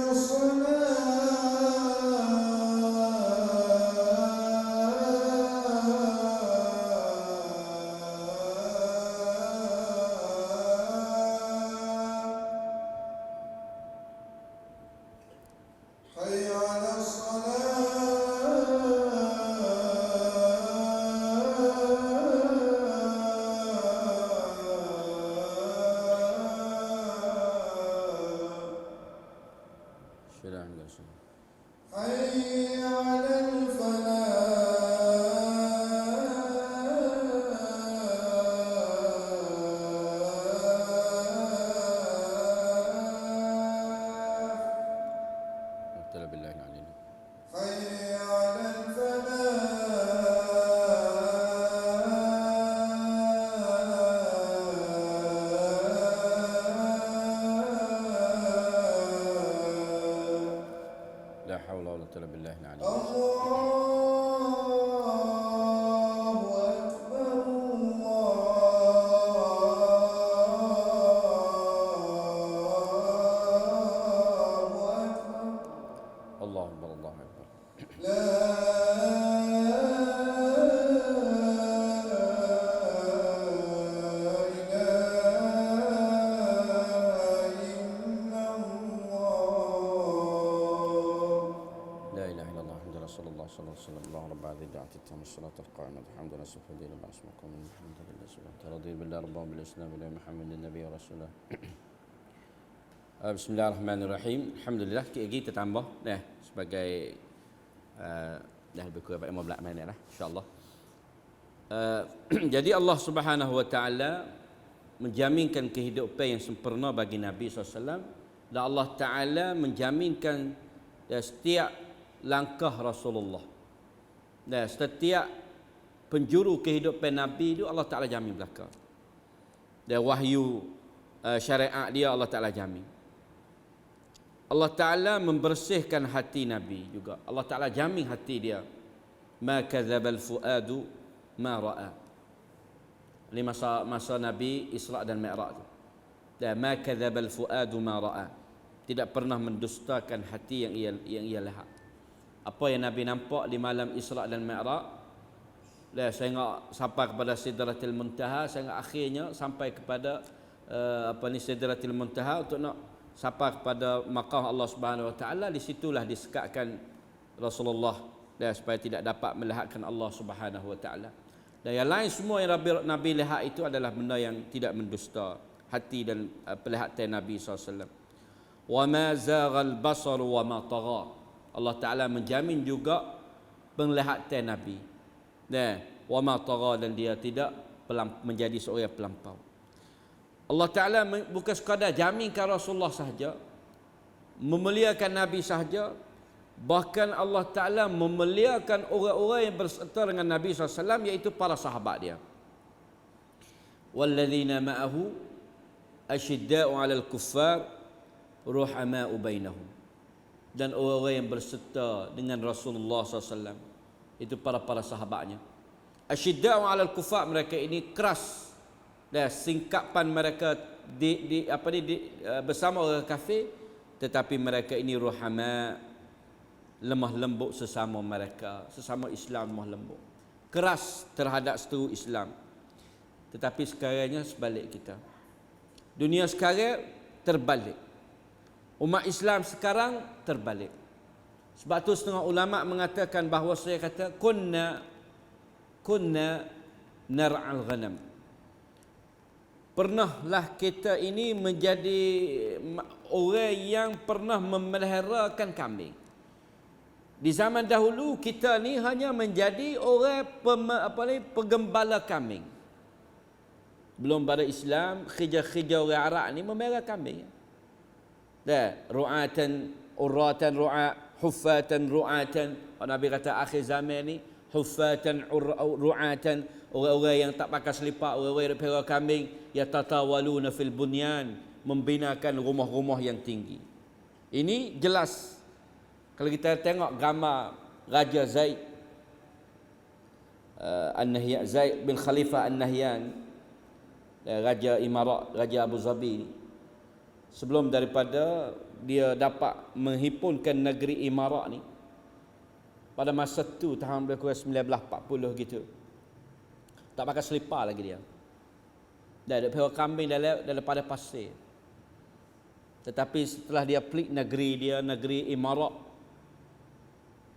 Rasulullah. Hayya 'alas Bismillahirrahmanirrahim. حي على الفلاح A'udzu billahi al-'aliyyil. حي على الفلاح La haula wa la quwwata illa billahi al-'aliyyil. الله أكبر الله أكبر Allahu akbar, Allahu akbar. لا إله إلا الله لا إله إلا الله محمد رسول الله صلى الله عليه وسلم. الله رب هذه الدعوة التامة الصلاة القائمة الحمد لله سبحانه وتعالى ما اسمكم من الحمد لله سبحانه وتعالى رضي بالله ربا بالإسلام إلى محمد النبي ورسوله. Bismillahirrahmanirrahim. Alhamdulillah kita tambah sebagai dah lebih kurang 15 minit lah insya-Allah. Jadi Allah Subhanahu wa taala menjaminkan kehidupan yang sempurna bagi Nabi SAW, dan Allah taala menjaminkan setiap langkah Rasulullah. Dan setiap penjuru kehidupan Nabi itu Allah taala jamin belaka. Dan wahyu syariat dia Allah taala jamin. Allah Ta'ala membersihkan hati Nabi juga. Allah Ta'ala jamin hati dia. Ma kadzabal fuadu ma ra'a. Ini masa Nabi Isra' dan Mi'raj. Dan ma kadzabal fuadu ma ra'a. Tidak pernah mendustakan hati yang ia lihat. Apa yang Nabi nampak di malam Isra' dan Mi'raj, sehingga sampai kepada Sidratil Muntaha, sehingga akhirnya sampai kepada Sidratil Muntaha untuk nak sampai kepada maqam Allah Subhanahu wa taala. Di situlah disekatkan Rasulullah supaya tidak dapat melihatkan Allah Subhanahu wa taala. Dan yang lain semua yang Nabi lihat itu adalah benda yang tidak mendusta hati dan penglihatan Nabi SAW. Wa ma zaghal basar wa ma tagha. Allah Taala menjamin juga penglihatan Nabi. Wa ma tagha, dan dia tidak menjadi seorang pelampau. Allah Ta'ala bukan sekadar jaminkan Rasulullah sahaja, memuliakan Nabi sahaja, bahkan Allah Ta'ala memuliakan orang-orang yang berserta dengan Nabi SAW, iaitu para sahabat dia. Walladzina ma'ahu asyidda'u 'alal kuffar ruhama'u bainahum. Dan orang-orang yang berserta dengan Rasulullah SAW itu para sahabatnya. Asyidda'u 'alal kuffar, mereka ini keras. Dan singkapan mereka bersama orang kafir, tetapi mereka ini ruhama, lemah lembut sesama mereka, sesama Islam lemah lembut, keras terhadap seteru Islam. Tetapi sekarangnya sebalik kita. Dunia sekarang terbalik. Umat Islam sekarang terbalik. Sebab tu setengah ulama mengatakan bahawa saya kata kunna nar'al ghanam. Pernahlah kita ini menjadi orang yang pernah memeliharakan kambing. Di zaman dahulu kita ni hanya menjadi orang penggembala kambing. Belum pada Islam, khija-khija orang Arab ni memelihara kambing. Ru'atan, urratan, huffatan, ru'atan. Nabi kata akhir zaman ni huffatan, ru'atan, orang-orang yang tak pakai selipar, orang-orang yang pelihara kambing, yatatawaluna fil bunyan, membinakan rumah-rumah yang tinggi. Ini jelas. Kalau kita tengok gambar Raja Zaid An-Nahyan, Zaid bin Khalifah An-Nahyan, Raja Imarat, Raja Abu Dhabi, sebelum daripada dia dapat menghimpunkan negeri Imarat ni, pada masa tu tahun 1940 gitu, tak pakai selipar lagi dia. Dia ada pelihara kambing daripada pasir. Tetapi setelah dia pelik negeri dia, negeri Imarat,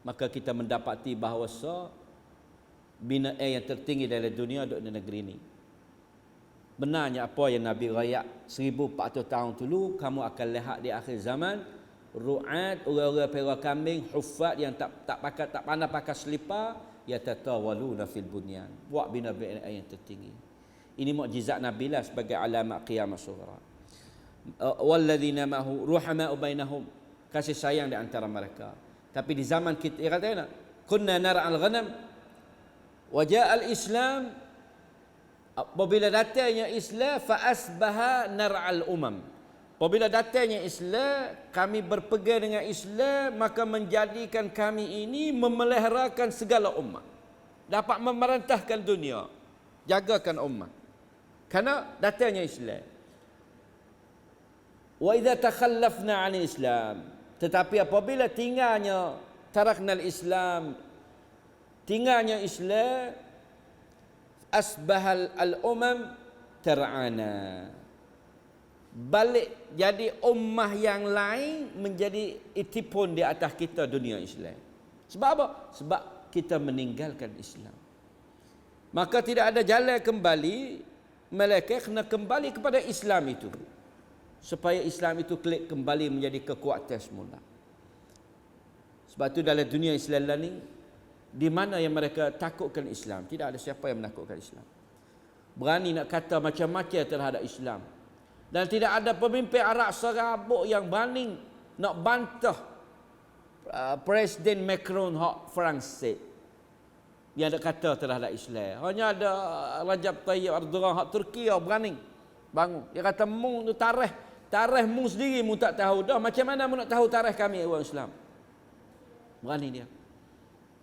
maka kita mendapati bahawa binaan yang tertinggi dalam dunia ada di negeri ini. Benarnya apa yang Nabi rakyat 1400 tahun dulu, kamu akan lihat di akhir zaman ru'at, orang-orang pera kambing, huffaz yang tak pandai pakai selipar, yatatawaluna fil bunyan, buat bina-bina yang tertinggi. Ini mukjizat Nabi lah sebagai alamat qiyamah sughra. Walladzina ma'hu ruhama'u bainahum, kasih sayang di antara mereka. Tapi di zaman kita, dia kata kunna nar'al ghanam wa ja'al Islam, apabila datangnya Islam fa asbaha nar'al umam. Apabila datangnya Islam, kami berpegang dengan Islam, maka menjadikan kami ini memeliharakan segala umat. Dapat memerintahkan dunia, jagakan umat. Karena datangnya Islam. Wa idza takhallafna 'anil Islam, tetapi apabila tinggalnya taraknal Islam, tinggalnya Islam, asbahal al-umam ter'ana, balik jadi ummah yang lain menjadi itipun di atas kita dunia Islam. Sebab apa? Sebab kita meninggalkan Islam. Maka tidak ada jalan kembali, mereka kena kembali kepada Islam itu, supaya Islam itu klik kembali menjadi kekuatan semula. Sebab itu dalam dunia Islam ni, di mana yang mereka takutkan Islam, tidak ada siapa yang menakutkan Islam. Berani nak kata macam-macam terhadap Islam. Dan tidak ada pemimpin Arab serabut yang berani nak bantah Presiden Macron hak Perancis yang ada kata terhadap Islam. Hanya ada Rajab Tayyip Erdogan hak Turki yang berani bangun. Dia kata mu tu tarikh mu sendiri mu tak tahu dah. Macam mana mu nak tahu tarikh kami orang Islam? Berani dia.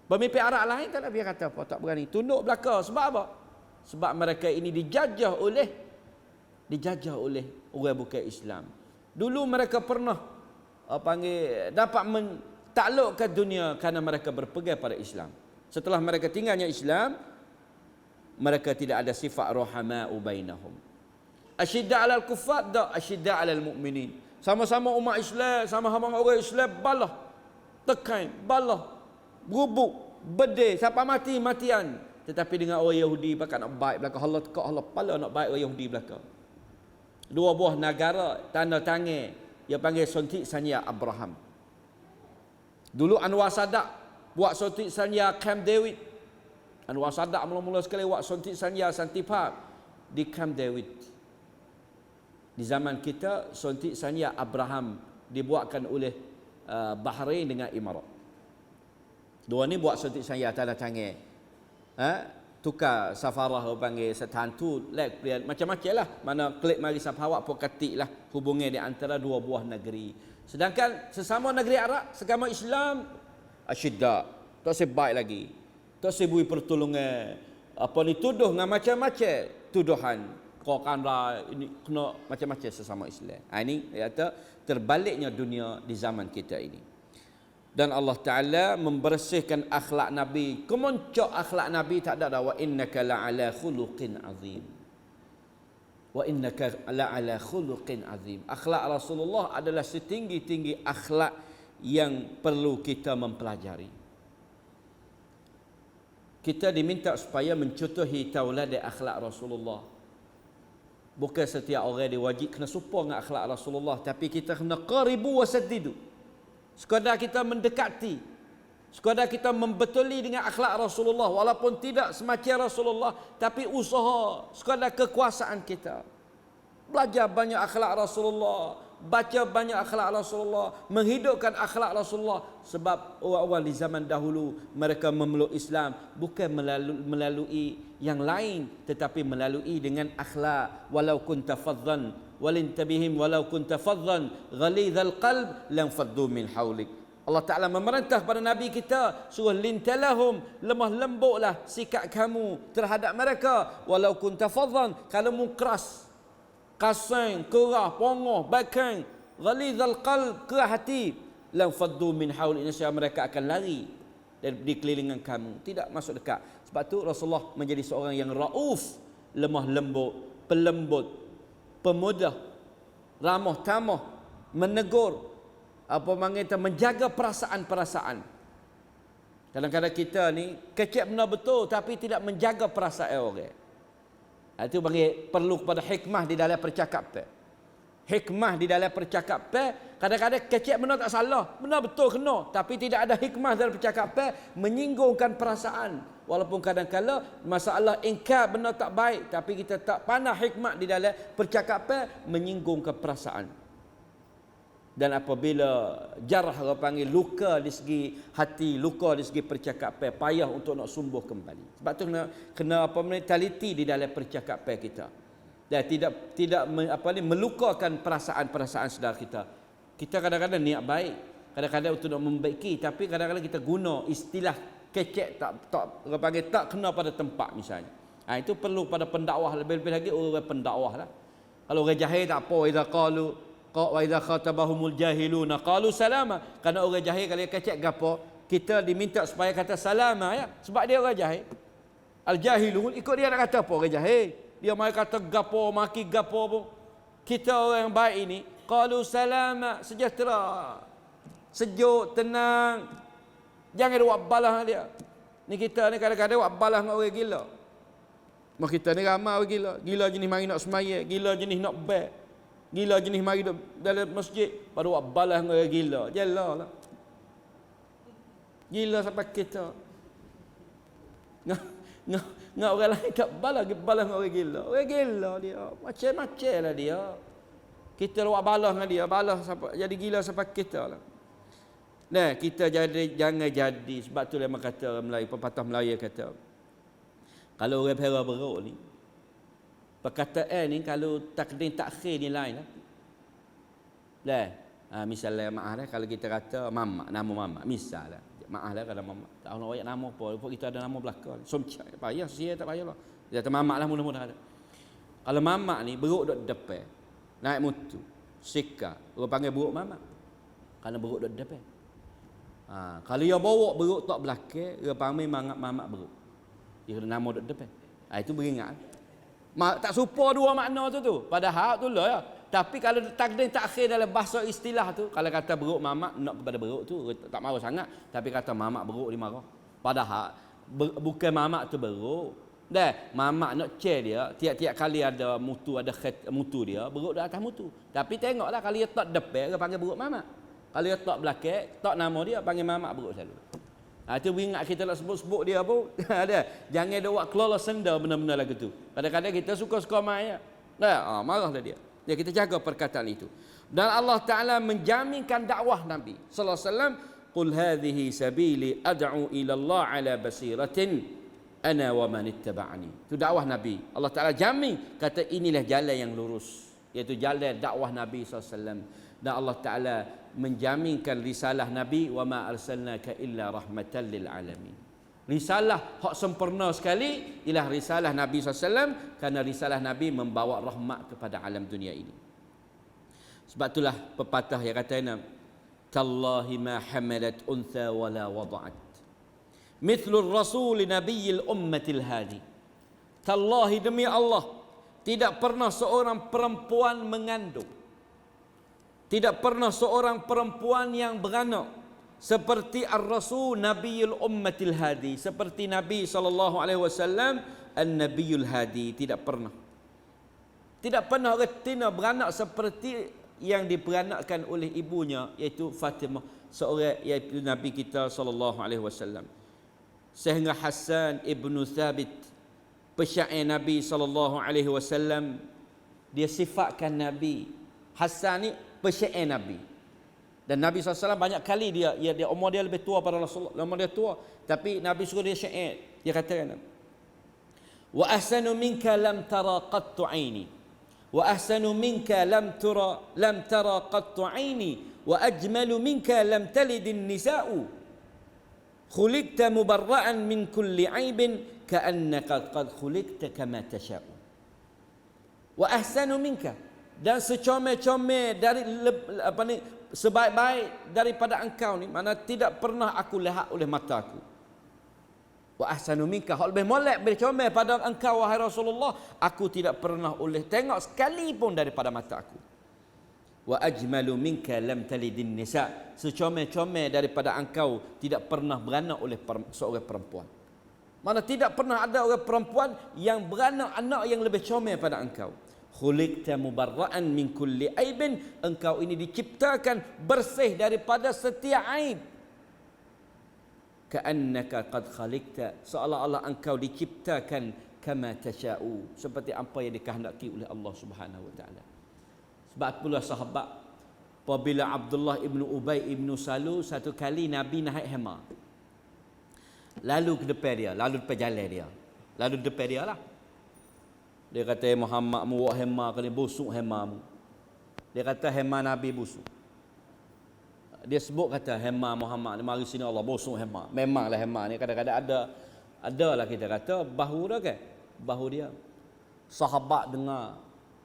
Pemimpin Arab lain tak ada dia kata apa, tak berani. Tunduk belaka. Sebab apa? Sebab mereka ini dijajah oleh orang bukan Islam. Dulu mereka pernah dapat mentaklukkan dunia kerana mereka berpegang pada Islam. Setelah mereka tinggalnya Islam, mereka tidak ada sifat rahama'u bainahum. Asyidda 'alal kuffar, da asyidda 'alal mu'minin. Sama-sama umat Islam, sama-sama orang Islam balah, tekan, balah, berubuk, bedil sampai mati-matian. Tetapi dengan orang Yahudi bakal nak baik belaka, Allah tekak Allah pala nak baik orang Yahudi belaka. Dua buah negara tanda tangan yang panggil Sontik Sanya Abraham. Dulu Anwar Sadat buat Sontik Sanya Camp David. Anwar Sadat mula-mula sekali buat Sontik Sanya Santipar di Camp David. Di zaman kita Sontik Sanya Abraham dibuatkan oleh Bahrain dengan Emirat. Dua ni buat Sontik Sanya tanda tangan. Tukar safarah orang panggil setantu lek macam-macam lah, mana klik mari sapawak pun ketik lah hubungan di antara dua buah negeri. Sedangkan sesama negeri Arab, sesama Islam asyidda, tak sebaik lagi, tak sebui pertolongan, apa ni tuduh dengan macam-macam tuduhan, kau kanra ini kena macam-macam sesama Islam. Ini kata terbaliknya dunia di zaman kita ini. Dan Allah Ta'ala membersihkan akhlak Nabi. Kemuncak akhlak Nabi tak ada. Wa innaka la'ala khuluqin azim. Wa innaka la'ala khuluqin azim. Akhlak Rasulullah adalah setinggi-tinggi akhlak yang perlu kita mempelajari. Kita diminta supaya mencontohi tauladan akhlak Rasulullah. Bukan setiap orang diwajib kena serupa dengan akhlak Rasulullah, tapi kita kena qaribu wa saddidu. Sekadar kita mendekati, sekadar kita membetuli dengan akhlak Rasulullah, walaupun tidak semacam Rasulullah, tapi usaha sekadar kekuasaan kita. Belajar banyak akhlak Rasulullah, baca banyak akhlak Rasulullah, menghidupkan akhlak Rasulullah. Sebab orang-orang di zaman dahulu mereka memeluk Islam bukan melalui yang lain, tetapi melalui dengan akhlak. Walau kunta faddan walintabihim walau kunta faddan ghalidhal qalb lam faddu min haulik. Allah Ta'ala memerintah pada Nabi kita suruh lintalahum, lemah lembutlah sikap kamu terhadap mereka. Walau kunta faddan, kalau mu keras, kasang, kerah, pongoh, bakang, ghalidhal qalb, kerah hati, lam faddu min haulik, nescaya mereka akan lari dari kelilingan kamu, tidak masuk dekat. Sebab tu Rasulullah menjadi seorang yang rauf, lemah lembut, pelembut, pemudah, ramah tamah, menegur, menjaga perasaan-perasaan. Kadang-kadang kita ni kecek benar betul tapi tidak menjaga perasaan orang. Itu bagi perlu kepada hikmah di dalam percakapan. Hikmah di dalam percakapan, kadang-kadang kecek benar tak salah, benar betul kena, tapi tidak ada hikmah dalam percakapan, menyinggungkan perasaan. Walaupun kadang-kadang masalah ingkar benar tak baik, tapi kita tak pandang hikmah di dalam percakapan, menyinggungkan perasaan. Dan apabila jarah, orang panggil luka di segi hati, luka di segi percakapan, payah untuk nak sembuh kembali. Sebab tu kena teliti di dalam percakapan kita. Dan tidak melukakan perasaan-perasaan saudara kita. Kita kadang-kadang niat baik, kadang-kadang untuk nak membaiki, tapi kadang-kadang kita guna istilah kecek tak orang panggil tak kena pada tempat misalnya. Itu perlu pada pendakwah, lebih-lebih lagi orang pendakwah lah. Kalau orang jahil tak apa, wa idza khatabahumul jahiluna qalu salama. Kerana orang jahil kalau kecek gapo, kita diminta supaya kata salama ya, sebab dia orang jahil. Al jahilun ikut dia nak kata apa orang jahil. Dia mai kata gapo, maki gapo pun. Kita orang yang baik ini qalu salama, sejahtera, sejuk, tenang. Jangan buat balas dia. Ni kita ni kadang-kadang buat balas dengan orang gila. Mak kita ni ramai orang gila. Gila jenis mari nak semaya, gila jenis nak beg. Gila jenis mari dalam masjid, pada buat balas dengan orang gila. Jelalah. Gila sampai kita. Ngak orang lain tak balas dengan orang gila. Orang gila dia. Macam-macam lah dia. Kita buat balas dengan dia, balas sampai jadi gila sampai kita lah. Nah, kita jangan jadi, sebab tu memang kata orang Melayu, pepatah Melayu kata, kalau orang pera beruk ni, perkataan ni kalau takdim takhir ni lain lah. Misalnya maaf lah kalau kita kata mama, nama mama, misal lah. Maaf lah kalau mama, tak nak ayat nama apa, kita ada nama belakang. Somcak, payah, sia tak payah lah. Dia kata mama lah mudah-mudahan ada. Kalau mama ni beruk duduk depan, naik mutu, sikap, orang panggil beruk mama. Kerana beruk duduk depan. Kalau dia bawa beruk tak belakang, dia panggil mamak beruk. Dia kena nama duduk depan. Itu beringat. Tak serupa dua makna tu. Padahal tu lah ya. Tapi kalau takdim takhir dalam bahasa istilah tu, kalau kata beruk mamak, nak kepada beruk tu tak marah sangat. Tapi kata mamak beruk dia marah. Padahal bukan mamak tu beruk. Dah, mamak nak cek dia, tiap-tiap kali ada mutu, ada mutu dia, beruk di atas mutu. Tapi tengoklah kalau dia tak depan, dia panggil beruk mamak. Kalau dia tak belakang, tak nama dia, panggil mamak beruk selalu. Itu ingat kita nak sebut-sebut dia pun. Jangan dia buat kelola senda benda-benda lagu tu. Kadang-kadang kita suka-suka main. Marahlah dia. Kita jaga perkataan itu. Dan Allah Ta'ala menjaminkan dakwah Nabi sallallahu alaihi wasallam, qul hadhihi sabili ad'u ila Allah ala basiratin ana wa man ittaba'ani. Itu dakwah Nabi. Allah Ta'ala jamin, kata inilah jalan yang lurus, iaitu jalan dakwah Nabi sallallahu alaihi wasallam. Dan Allah Ta'ala menjaminkan risalah Nabi, wa ma arsalnaka illa rahmatan lil alamin. Risalah hak sempurna sekali ialah risalah Nabi SAW, kerana risalah Nabi membawa rahmat kepada alam dunia ini. Sebab itulah pepatah yang kata, tallahi ma hamalat untha wala wada'at mithlur rasul nabiyil ummatil hadi. Tallahi, demi Allah, tidak pernah seorang perempuan mengandung, tidak pernah seorang perempuan yang beranak seperti ar-rasul nabiyul ummatil hadi, seperti Nabi sallallahu alaihi wasallam an-nabiyul hadi. Tidak pernah retina beranak seperti yang diperanakkan oleh ibunya, iaitu Fatimah, seorang iaitu Nabi kita sallallahu alaihi wasallam. Sehingga Hasan ibnu Thabit, pesyair Nabi sallallahu alaihi wasallam, dia sifatkan Nabi. Hasan ni pesyair Nabi. Dan Nabi SAW banyak kali dia umur dia lebih tua pada Rasulullah, umur dia tua, tapi Nabi suruh dia syair. Dia katakan, wa ahsanu minka lam tara qattu aini, wa ahsanu minka lam tara qattu aini, wa ajmalu minka lam talid an-nisa'u, khuliqta mubarra'an min kulli aibin ka'annaka qad khuliqta kama tasha'u. Wa ahsanu minka, dan secomel-comel dari sebaik-baik daripada engkau ni, mana tidak pernah aku lihat oleh mataku. Wa ahsanu minka, hal lebih molek, lebih comel pada engkau wahai Rasulullah, aku tidak pernah oleh tengok sekali pun daripada mata aku. Wa ajmalu minka lam talidin nisa, secomel-comel daripada engkau tidak pernah beranak oleh seorang perempuan. Mana tidak pernah ada orang perempuan yang beranak anak yang lebih comel pada engkau. Khuliqta mubarra'an min kulli aibin, engkau ini diciptakan bersih daripada setiap aib. Ka'annaka qad khaliqta, seolah-olah engkau diciptakan kama tasha'u, seperti apa yang dikehendaki oleh Allah Subhanahu wa taala. Sebab itulah sahabat, apabila Abdullah ibnu Ubay ibnu Salul satu kali Nabi naik hema, lalu ke depan dia, lalu depan jalan dia, lalu depan dia lah. Dia kata, Muhammad mu buat hema kali busuk hema mu. Dia kata hema Nabi busuk. Dia sebut kata hema Muhammad, mari sini Allah busuk hema. Memanglah hema ni kadang-kadang ada lah kita kata bahu dia kan. Bahu dia. Sahabat dengar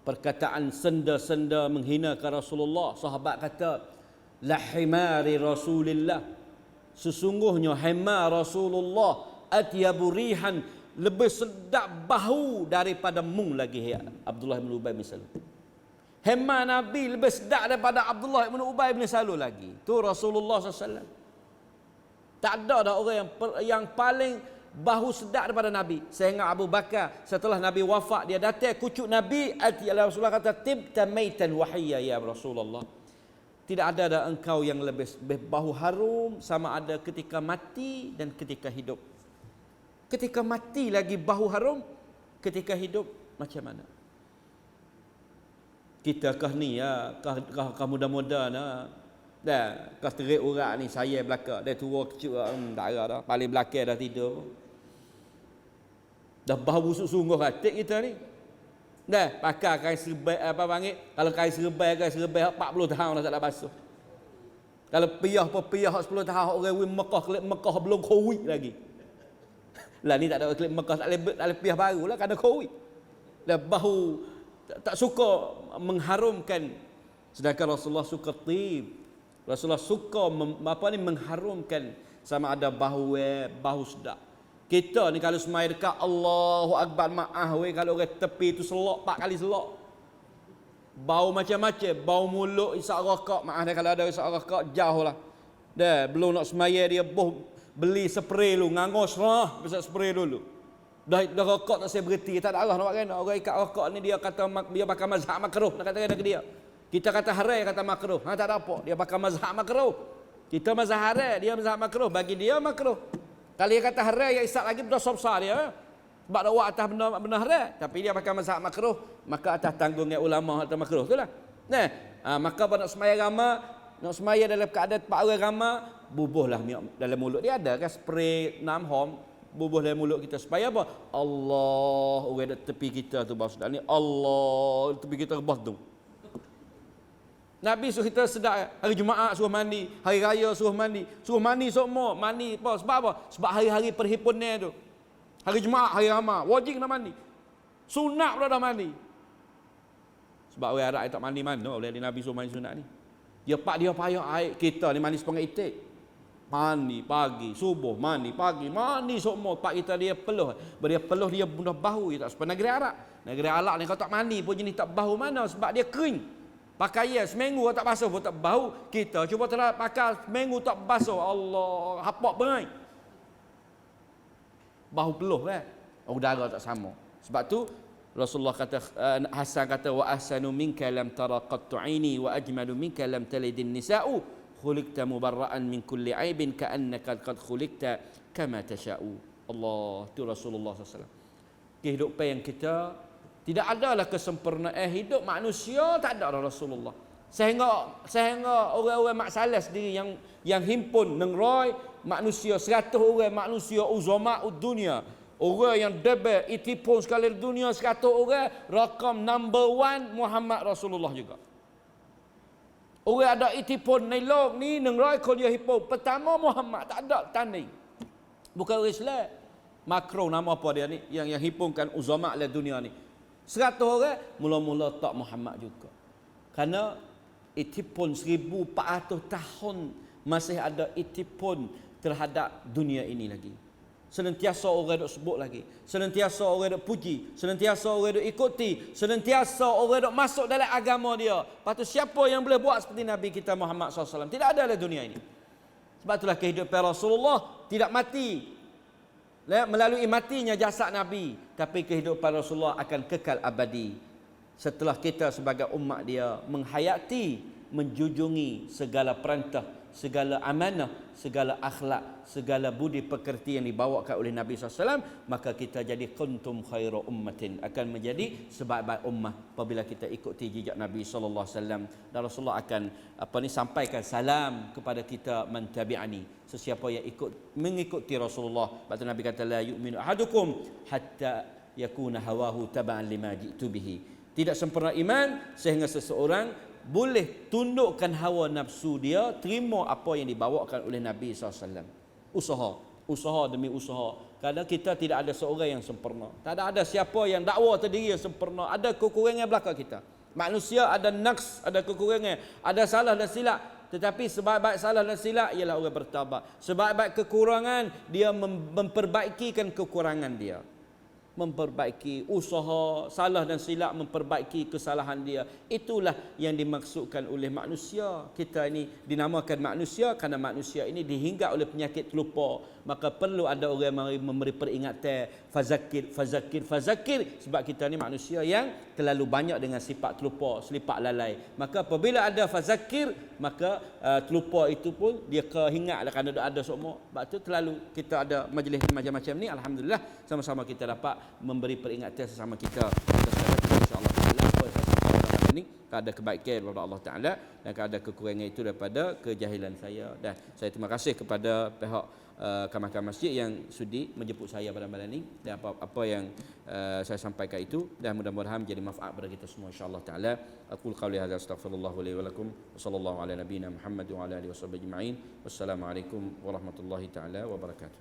perkataan senda-senda menghinakan Rasulullah. Sahabat kata, la himari Rasulillah. Sesungguhnya hema Rasulullah atyabu rihan, lebih sedap bahu daripada mung lagi ya Abdullah bin Ubay bin Salul. Hema Nabi lebih sedap daripada Abdullah bin Ubay bin Salul lagi. Tu Rasulullah SAW. Tak ada dah orang yang paling bahu sedap daripada Nabi. Sehingga Abu Bakar setelah Nabi wafat, dia datang kucuk Nabi, Rasulullah kata, tibta maitan wahiyya ya Rasulullah. Tidak ada dah engkau yang lebih bahu harum sama ada ketika mati dan ketika hidup. Ketika mati lagi bahu harum, ketika hidup macam mana? Kita kah ni ya, kah muda-muda nah. Dah, kah terik orang ni saya belakang, dia tua kecil tak ada dah, paling belakang dah tidur. Dah bahu sungguh hati kita ni. Dah, pakai kain serbai apa panggil? Kalau kain serbai 40 tahun dah tak ada basuh. Kalau piyah 10 tahun orang win Mekah belum covid lagi. Lah ni tak ada klip Mekah, tak boleh piah baru lah kerana Covid. Dah bahu tak suka mengharumkan, sedangkan Rasulullah suka tib. Rasulullah suka mengharumkan sama ada bahu sedap. Kita ni kalau semai dekat Allahu Akbar maaf kalau orang tepi tu selok 4 kali selok. Bau macam-macam, bau mulut isap rokok, maaf dah kalau ada isap rokok jauh lah. Dah belum nak semaya dia beli spray lu, ngangos lah besar spray dulu. Dah rokok tak saya berhenti, tak ada Allah nak buat kena. Orang ikat rokok ni dia kata dia pakai mazhab makruh, nak kata ke dia. Kita kata haram, kata makruh. Tak ada apa, dia pakai mazhab makruh. Kita mazhab haram, dia mazhab makruh, bagi dia makruh. Kalau dia kata haram, ya isap lagi berdosa besar dia. Sebab dah buat atas benda haram, tapi dia pakai mazhab makruh, maka atas tanggungnya ulama atas makruh itulah. Nah, maka pada nak semaya ramai, nak semaya dalam keadaan pak orang ramai, bubuhlah minyak dalam mulut dia, ada kan spray 6 hom, bubuh dalam mulut kita supaya apa? Allah orang dekat tepi kita tu bau sedap ni, Allah tepi kita rebah tu. Nabi suruh kita sedap hari Jumaat suruh mandi, hari raya suruh mandi semua, mandi apa? Sebab apa? Sebab hari-hari perhimpunan tu. Hari Jumaat, hari ramai, wajib kena mandi. Sunat pula dah mandi. Sebab orang Arab tak mandi mana oleh Nabi suruh mandi sunat ni. Dia payah air kita ni mandi sepangat itik. Mandi pagi, subuh, mandi pagi, mandi semua. Pak kita dia peluh. Dia peluh dia bunda bahu. Dia tak seperti negeri Arab. Negeri Arab ni kalau tak mandi pun jenis tak bahu mana. Sebab dia kering. Pakaian seminggu tak basuh pun tak bau. Kita cuba terlalu pakai seminggu tak basuh. Allah, hapak berai. Bahu peluh kan. Udara tak sama. Sebab tu Rasulullah kata, Hasan kata, wa ahsanu minka lam tara qattu aini wa ajmalu minka lam talidin nisa'u khuliqta mubarra'an min kulli aibin ka'annaka qad khuliqta kama tasha'u. Allah, tu Rasulullah SAW. Kehidupan yang kita tidak adalah kesempurnaan hidup manusia, tak ada Rasulullah. Sehingga orang-orang maksalah sendiri yang himpun nengroy manusia 100 orang manusia uzama dunia. Orang yang debel itipun sekali dunia 100 orang, rakam number 1 Muhammad Rasulullah juga. Orang ada itipun nilog ni nengroy kon dia hipun. Pertama Muhammad, tak ada tanding. Bukan orang Islam. Macron nama apa dia ni yang himpunkan uzama le dunia ni. 100 orang mula-mula tak Muhammad juga. Kerana itipun 1400 tahun masih ada itipun terhadap dunia ini lagi. Senantiasa orang duk sebut lagi, senantiasa orang duk puji, senantiasa orang duk ikuti, senantiasa orang duk masuk dalam agama dia. Lepas tu siapa yang boleh buat seperti Nabi kita Muhammad SAW? Tidak ada dalam dunia ini. Sebab itulah kehidupan Rasulullah tidak mati melalui matinya jasad Nabi, tapi kehidupan Rasulullah akan kekal abadi. setelah kita sebagai umat dia menghayati, menjunjungi segala perintah, segala amanah, segala akhlak, segala budi pekerti yang dibawakan oleh Nabi SAW, maka kita jadi kuntum khairu ummatin, akan menjadi sebaik-baik ummah apabila kita ikuti jejak Nabi SAW. Dan Rasulullah akan sampaikan salam kepada kita, man tabi'ani, sesiapa yang mengikuti Rasulullah. Sebab Nabi kata la yu'minu ahadukum hatta yakuna hawahu taba'an lima ji'tu bihi. Tidak sempurna iman sehingga seseorang boleh tundukkan hawa nafsu dia, terima apa yang dibawakan oleh Nabi SAW. Usaha demi usaha. Kadang kita tidak ada seorang yang sempurna. Tak ada siapa yang dakwa terdiri yang sempurna. Ada kekurangan belakang kita. Manusia ada naqs, ada kekurangan, ada salah dan silap. Tetapi sebaik-baik salah dan silap ialah orang bertaubat. Sebaik-baik kekurangan, dia memperbaikikan kekurangan dia. Memperbaiki usaha, salah dan silap, memperbaiki kesalahan dia. Itulah yang dimaksudkan oleh manusia. Kita ini dinamakan manusia kerana manusia ini dihingga oleh penyakit terlupa. Maka perlu ada orang yang memberi peringatan, fazakir. Sebab kita ni manusia yang terlalu banyak dengan sifat terlupa, selipat lalai. Maka apabila ada fazakir, maka terlupa itu pun dia keingat kerana ada semua. Sebab tu terlalu kita ada majlis macam-macam ni. Alhamdulillah sama-sama kita dapat memberi peringatan sesama kita. InsyaAllah ta'ala apa ini ada kebaikan daripada Allah Ta'ala dan ada kekurangan itu daripada kejahilan saya. Dan saya terima kasih kepada pihak kamar masjid yang sudi menjemput saya pada malam ini, dan apa yang saya sampaikan itu, dan mudah-mudahan menjadi manfaat kepada kita semua insya-Allah taala. Aqul qawli hadza astaghfirullah li wa lakum wa sallallahu ala nabiyyina Muhammad wa ala alihi washabbihi ajma'in. Wassalamualaikum warahmatullahi taala wabarakatuh.